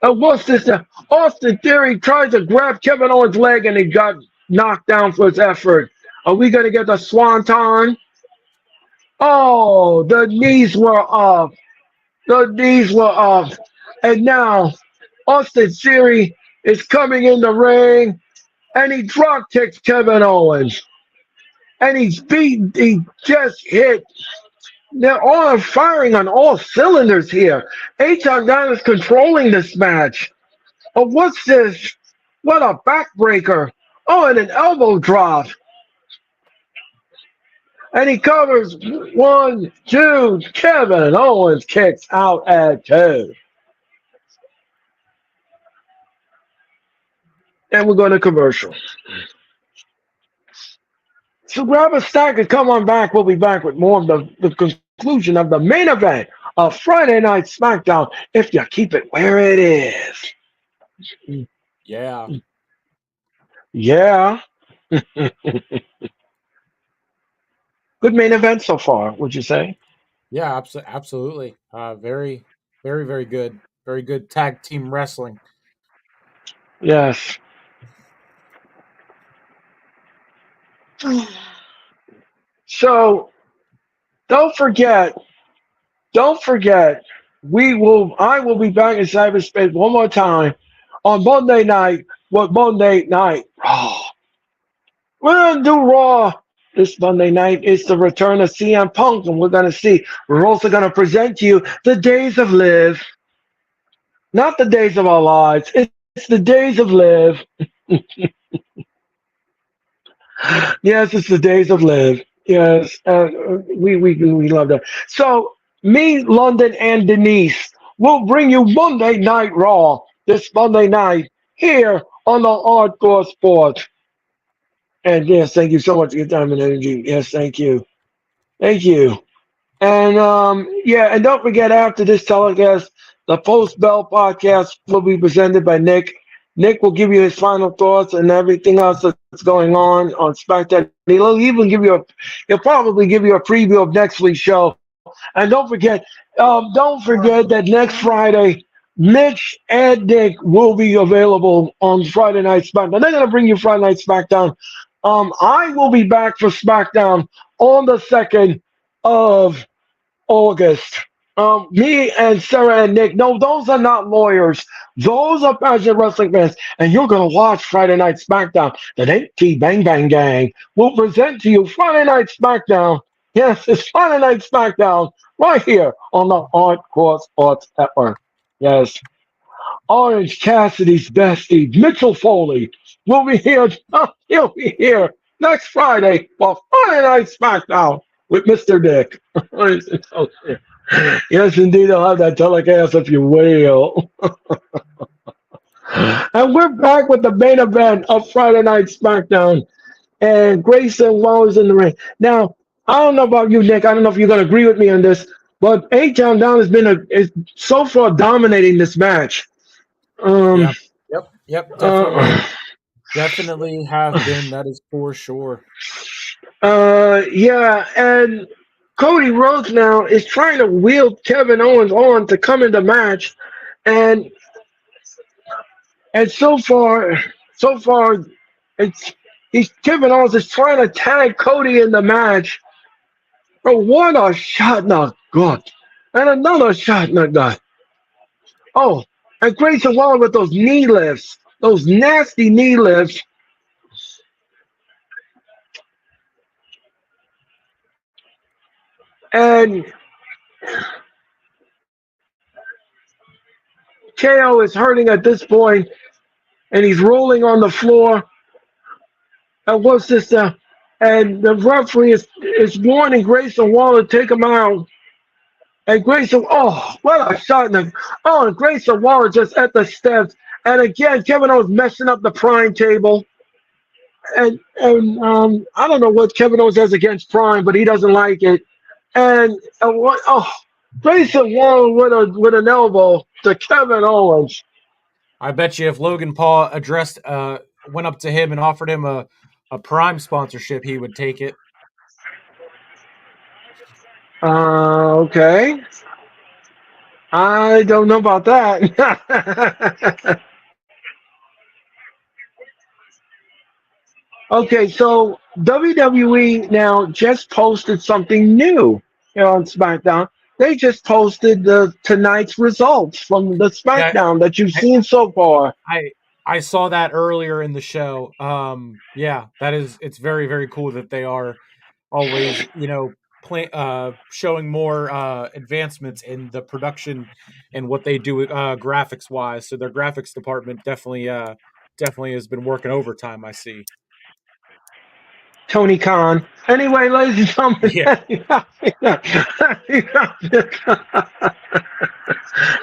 And what's this? Austin Theory tried to grab Kevin Owens' leg, and he got knocked down for his effort. Are we going to get the swanton? Oh, the knees were up. And now Austin Theory is coming in the ring, and he drop kicks Kevin Owens. and he's beaten. He just hit. They're all firing on all cylinders here. H.R. Down is controlling this match. Oh, what's this? What a backbreaker. Oh, and an elbow drop. And he covers 1, 2. Kevin Owens kicks out at 2. And we're going to commercial. So grab a stack and come on back. We'll be back with more of the conclusion of the main event of Friday Night SmackDown if you keep it where it is. Yeah. Yeah. Good main event so far, would you say? Yeah, absolutely. Very, very, very good. Very good tag team wrestling. Yes. So don't forget, I will be back in cyberspace one more time on Monday night with Monday Night Raw. We're gonna do Raw this Monday night. It's the return of CM Punk, and we're gonna see. We're also gonna present to you the days of Liv. Not the days of our lives. It's the days of Liv. Yes, it's the days of Liv. Yes, we love that. So me, London, and Denise will bring you Monday Night Raw this Monday night here on the Hardcore Sports. And yes, thank you so much for your time and energy. Yes, thank you. Thank you. And yeah, and don't forget after this telecast, the Post Bell podcast will be presented by Nick. Nick will give you his final thoughts and everything else that's going on SmackDown. He'll probably give you a preview of next week's show. And don't forget that next Friday, Mitch and Nick will be available on Friday Night SmackDown. They're gonna bring you Friday Night SmackDown. I will be back for SmackDown on the 2nd of August. Me and Sarah and Nick, no, those are not lawyers. Those are passionate wrestling fans. And you're going to watch Friday Night SmackDown. The NT Bang Bang Gang will present to you Friday Night SmackDown. Yes, it's Friday Night SmackDown right here on the Hardcore Sports Network. Yes. Orange Cassidy's bestie, Mitchell Foley, will be here. He'll be here next Friday for Friday Night SmackDown with Mr. Dick. Yes, indeed, I'll have that telecast if you will. And we're back with the main event of Friday Night SmackDown. And Grayson Wallace in the ring. Now, I don't know about you, Nick. I don't know if you're going to agree with me on this, but A-Town Down has been is so far dominating this match. Yep. Definitely. Definitely have been. That is for sure. Yeah, and Cody Rhodes now is trying to wheel Kevin Owens on to come in the match, and so far, Kevin Owens is trying to tag Cody in the match. But what a shot in the gut, and another shot in the gut. Oh, and Grayson Waller with those knee lifts, those nasty knee lifts. And KO is hurting at this point, and he's rolling on the floor. And what's this? And the referee is warning Grayson Waller to take him out. And Grayson, oh, what a shot! And Grayson Waller just at the steps. And again, Kevin Owens messing up the Prime table. And I don't know what Kevin Owens has against Prime, but he doesn't like it. And Grayson Waller with an elbow to Kevin Owens. I bet you if Logan Paul went up to him and offered him a Prime sponsorship, he would take it. Okay. I don't know about that. Okay, so WWE now just posted something new here on SmackDown. They just posted tonight's results from the SmackDown that you've seen so far. I saw that earlier in the show. Yeah, it's very, very cool that they are always, showing more advancements in the production and what they do graphics wise. So their graphics department definitely has been working overtime. I see. Tony Khan. Anyway, ladies and Yeah. gentlemen,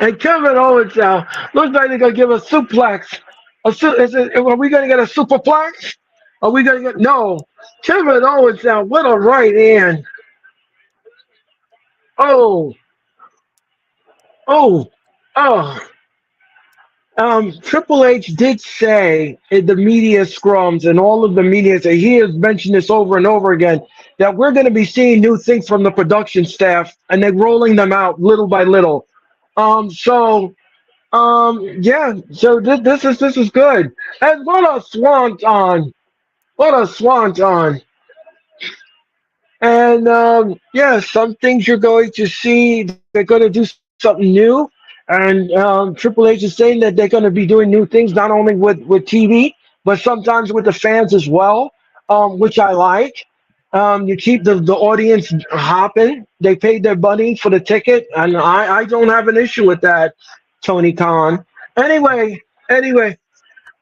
and Kevin Owens now looks like they're gonna give a suplex. Are we gonna get a superplex? Are we gonna get no? Kevin Owens now with a right hand. Oh, oh, oh. Triple H did say in the media scrums and all of the media, that he has mentioned this over and over again, that we're going to be seeing new things from the production staff, and they're rolling them out little by little. Yeah. So this is good. And what a swanton! What a swanton! And yeah, some things you're going to see. They're going to do something new. And Triple H is saying that they're going to be doing new things, not only with TV, but sometimes with the fans as well, which I like. You keep the audience hopping. They paid their money for the ticket, and I don't have an issue with that, Tony Khan. Anyway, anyway,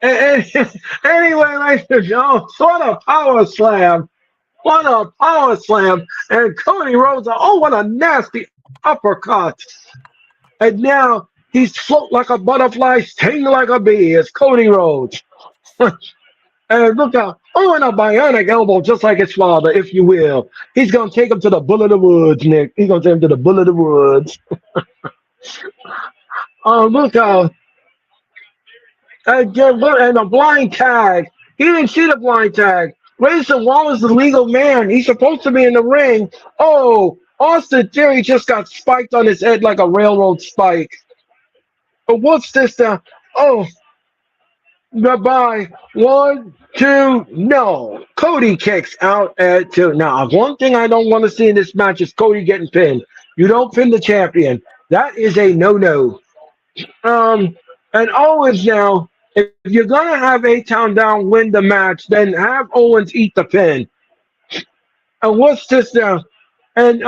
ladies and gentlemen, what a power slam. What a power slam. And Cody Rhodes, oh, what a nasty uppercut. And now he's float like a butterfly, sting like a bee. It's Cody Rhodes. And look out. Oh, and a bionic elbow, just like his father, if you will. He's going to take him to the bull of the woods, Nick. He's going to take him to the bull of the woods. Oh, look out. And a blind tag. He didn't see the blind tag. Grayson Wallace is the legal man. He's supposed to be in the ring. Oh, Austin Theory just got spiked on his head like a railroad spike. But what's this now? Oh, goodbye. 1, 2, no. Cody kicks out at 2. Now, one thing I don't want to see in this match is Cody getting pinned. You don't pin the champion. That is a no-no. And Owens now, if you're going to have A-Town Down win the match, then have Owens eat the pin. And what's this now? And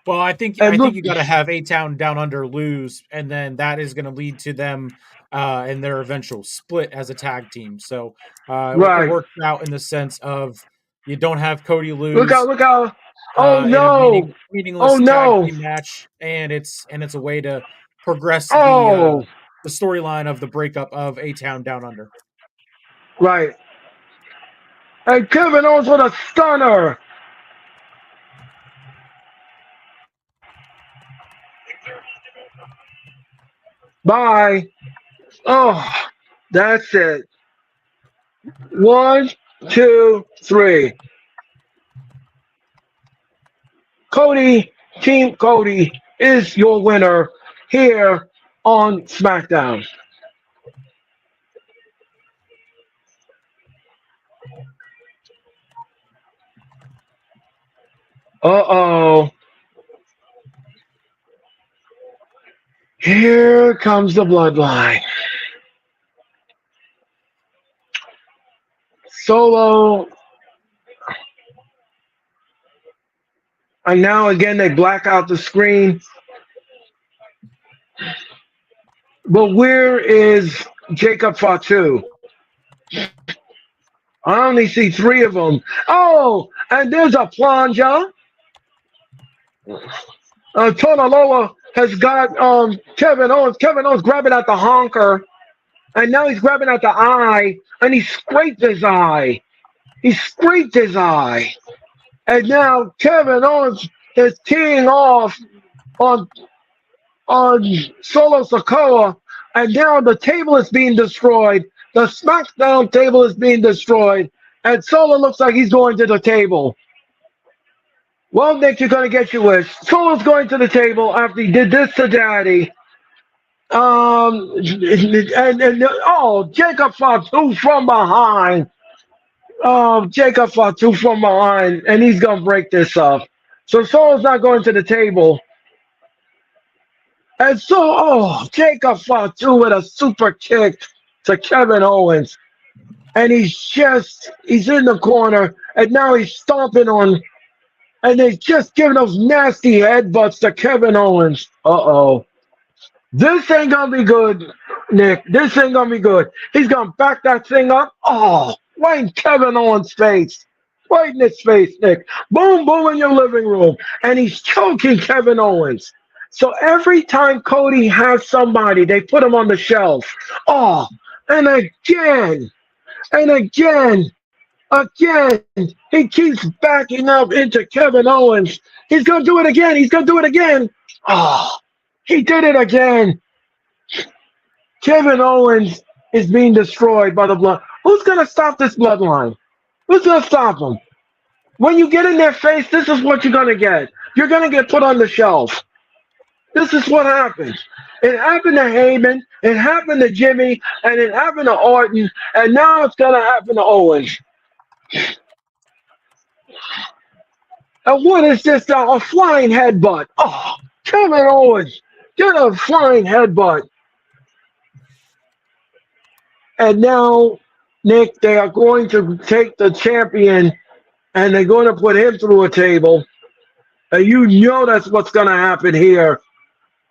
well, I think you got to have A-Town Down Under lose, and then that is going to lead to them in their eventual split as a tag team. So right. It works out in the sense of you don't have Cody lose. Look out! Oh no! In a meaningless tag team match, and it's a way to progress the storyline of the breakup of A-Town Down Under. Right. And Kevin Owens with a stunner. Bye. Oh, that's it. 1, 2, 3. Team Cody is your winner here on Smackdown. Uh-oh. Here comes the bloodline. Solo. And now again they black out the screen. But where is Jacob Fatu? I only see 3 of them. Oh, and there's a plunger. Tonaloa has got Kevin Owens. Kevin Owens grabbing at the honker. And now he's grabbing at the eye. And he scraped his eye. And now Kevin Owens is teeing off on Solo Sikoa. And now the table is being destroyed. The SmackDown table is being destroyed. And Solo looks like he's going to the table. Well, Nick, you're going to get your wish. Solo's going to the table after he did this to Daddy. Jacob Fatu from behind. Oh, Jacob Fatu from behind. And he's going to break this up. So Solo's not going to the table. And so, Jacob Fatu with a super kick to Kevin Owens. and he's in the corner, and now he's stomping on, and they're just giving those nasty headbutts to Kevin Owens. Uh-oh. This ain't gonna be good, Nick. This ain't gonna be good. He's gonna back that thing up. Oh, right in Kevin Owens' face. Right in his face, Nick. Boom, boom in your living room. And he's choking Kevin Owens. So every time Cody has somebody, they put him on the shelf. Oh, and again, and again, he keeps backing up into Kevin Owens. He's gonna do it again. He's gonna do it again. Oh, he did it again. Kevin Owens is being destroyed by the blood. Who's going to stop this bloodline? Who's going to stop him? When you get in their face, this is what you're going to get. You're going to get put on the shelf. This is what happens. It happened to Heyman, it happened to Jimmy, and it happened to Orton, and now it's going to happen to Owens. And what is this now? A flying headbutt. Oh, Kevin Owens, get a flying headbutt. And now, Nick, they are going to take the champion and they're going to put him through a table. And you know that's what's going to happen here.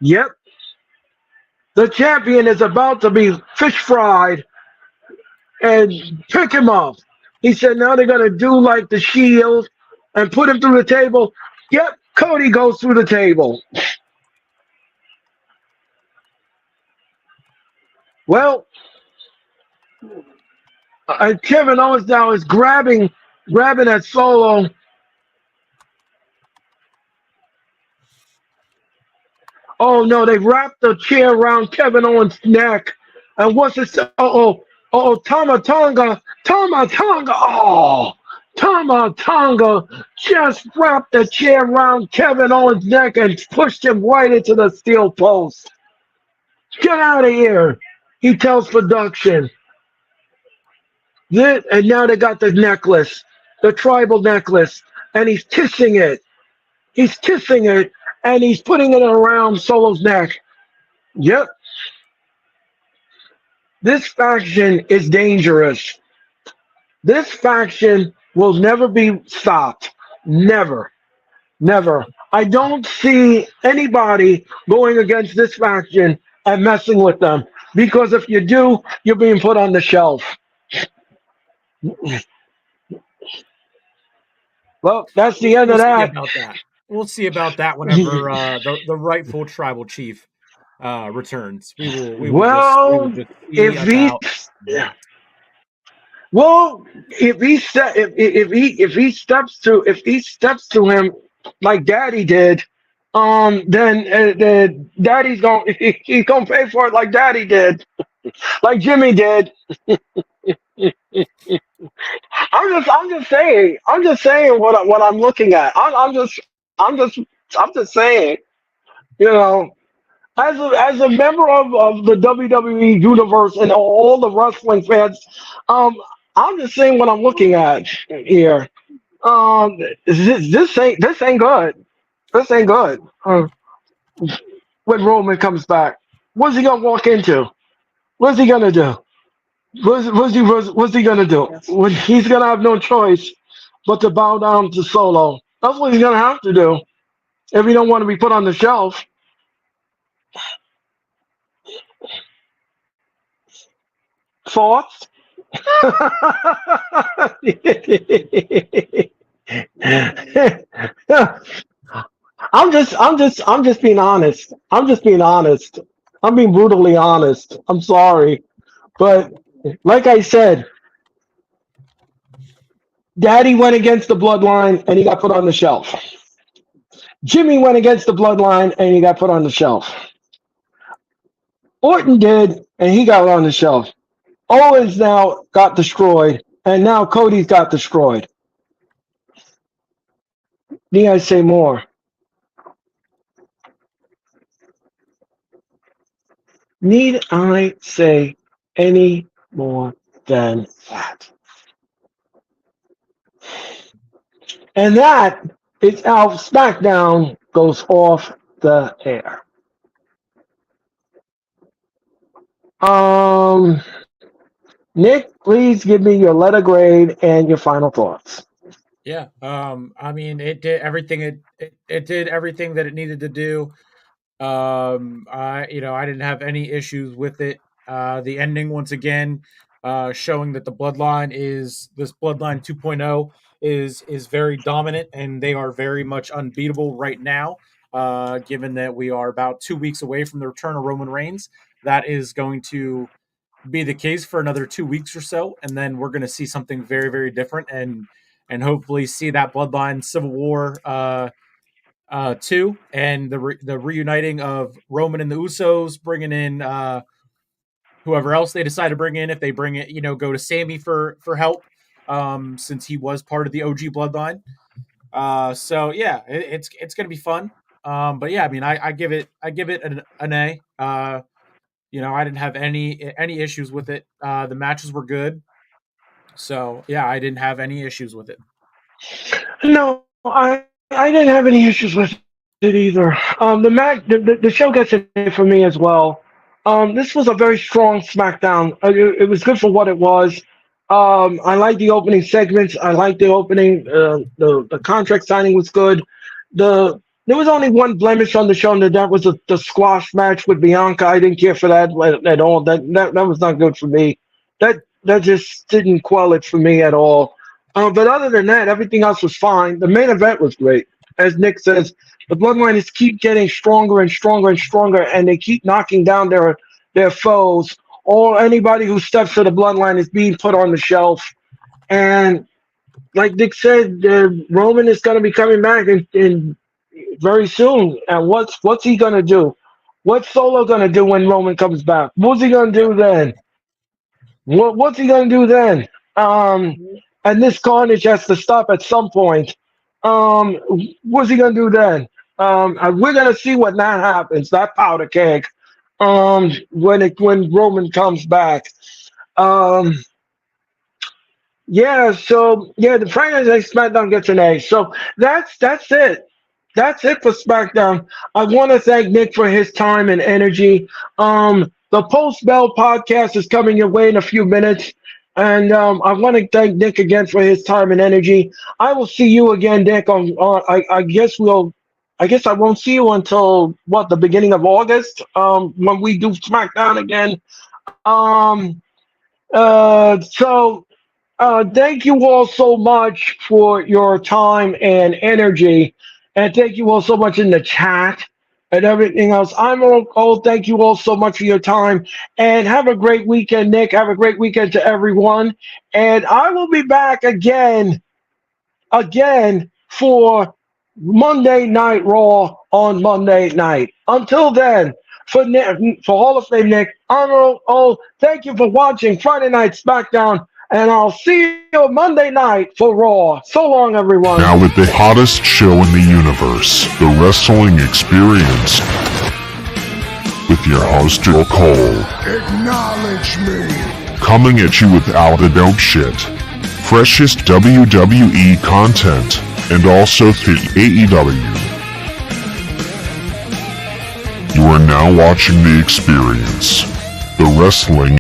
Yep. The champion is about to be fish fried and pick him up. He said now they're going to do like the Shield and put him through the table. Yep, Cody goes through the table. Well, and Kevin Owens now is grabbing at Solo. Oh no, they wrapped the chair around Kevin Owens' neck. And what's this? Tama Tonga. Oh, Tama Tonga just wrapped the chair around Kevin Owens' neck and pushed him right into the steel post. Get out of here, he tells production. And now they got the necklace, the tribal necklace, and he's kissing it. He's kissing it, and he's putting it around Solo's neck. Yep. This faction is dangerous. This faction will never be stopped. Never. Never. I don't see anybody going against this faction and messing with them. Because if you do, you're being put on the shelf. Well, that's the end of that. We'll see about that whenever the rightful tribal chief returns. If he steps to him like Daddy did, then Daddy's he's gonna pay for it like Daddy did, like Jimmy did. I'm just saying what I'm looking at. I'm just saying, you know, as a member of the WWE universe and all the wrestling fans, I'm just saying what I'm looking at here. This ain't good. This ain't good. When Roman comes back, what's he gonna walk into? What's he gonna do? What's he gonna do? He's gonna have no choice but to bow down to Solo. That's what he's gonna have to do if he don't want to be put on the shelf. Thoughts? I'm just being honest. I'm just being honest. I'm being brutally honest. I'm sorry. But like I said, Daddy went against the bloodline and he got put on the shelf. Jimmy went against the bloodline and he got put on the shelf. Orton did and he got on the shelf. Owens now got destroyed and now Cody's got destroyed. Need I say more? Need I say any more than that? And that is how Smackdown goes off the air. Nick, please give me your letter grade and your final thoughts. Yeah. I mean, it did everything it did everything that it needed to do. I didn't have any issues with it. The ending once again, showing that the bloodline is this bloodline 2.0 is very dominant and they are very much unbeatable right now. Given that we are about 2 weeks away from the return of Roman Reigns, that is going to be the case for another 2 weeks or so, and then we're going to see something very, very different, and hopefully see that bloodline civil war two, and the reuniting of Roman and the Usos, bringing in whoever else they decide to bring in. If they bring it, go to Sammy for help, since he was part of the OG bloodline. So yeah, it's gonna be fun. But yeah, I mean, I give it an A. I didn't have any issues with it. The matches were good, so yeah, I didn't have any issues with it. No, I didn't have any issues with it either. The show gets it for me as well. This was a very strong SmackDown. It was good for what it was. I like the opening segments. I like the opening. The contract signing was good. There was only one blemish on the show, and that was the squash match with Bianca. I didn't care for that at all. That was not good for me. That just didn't quell it for me at all. But other than that, everything else was fine. The main event was great. As Nick says, the bloodlines keep getting stronger and stronger and stronger, and they keep knocking down their foes. Or anybody who steps to the bloodline is being put on the shelf. And like Nick said, Roman is going to be coming back in very soon. And what's he going to do? What's Solo going to do when Roman comes back? What's he going to do then? What's he going to do then? And this carnage has to stop at some point. What's he gonna do then? We're gonna see what that happens. That powder keg. When Roman comes back. Um, yeah. So yeah, the Friday Night SmackDown gets an A. So that's it. That's it for SmackDown. I want to thank Nick for his time and energy. The Post Bell podcast is coming your way in a few minutes. And I want to thank Nick again for his time and energy. I will see you again, Nick. I guess I guess I won't see you until what, the beginning of August. When we do SmackDown again. Um, so thank you all so much for your time and energy, and thank you all so much in the chat and everything else. Thank you all so much for your time, and have a great weekend, Nick. Have a great weekend to everyone, and I will be back again for Monday Night Raw on Monday night. Until then, for Hall of Fame Nick, thank you for watching Friday Night SmackDown, and I'll see you Monday night for Raw. So long, everyone. Now with the hottest show in the universe, The Wrestling Experience, with your host Joe Cole. Acknowledge me. Coming at you with all the dope shit, freshest WWE content, and also the AEW. You are now watching The Experience, The Wrestling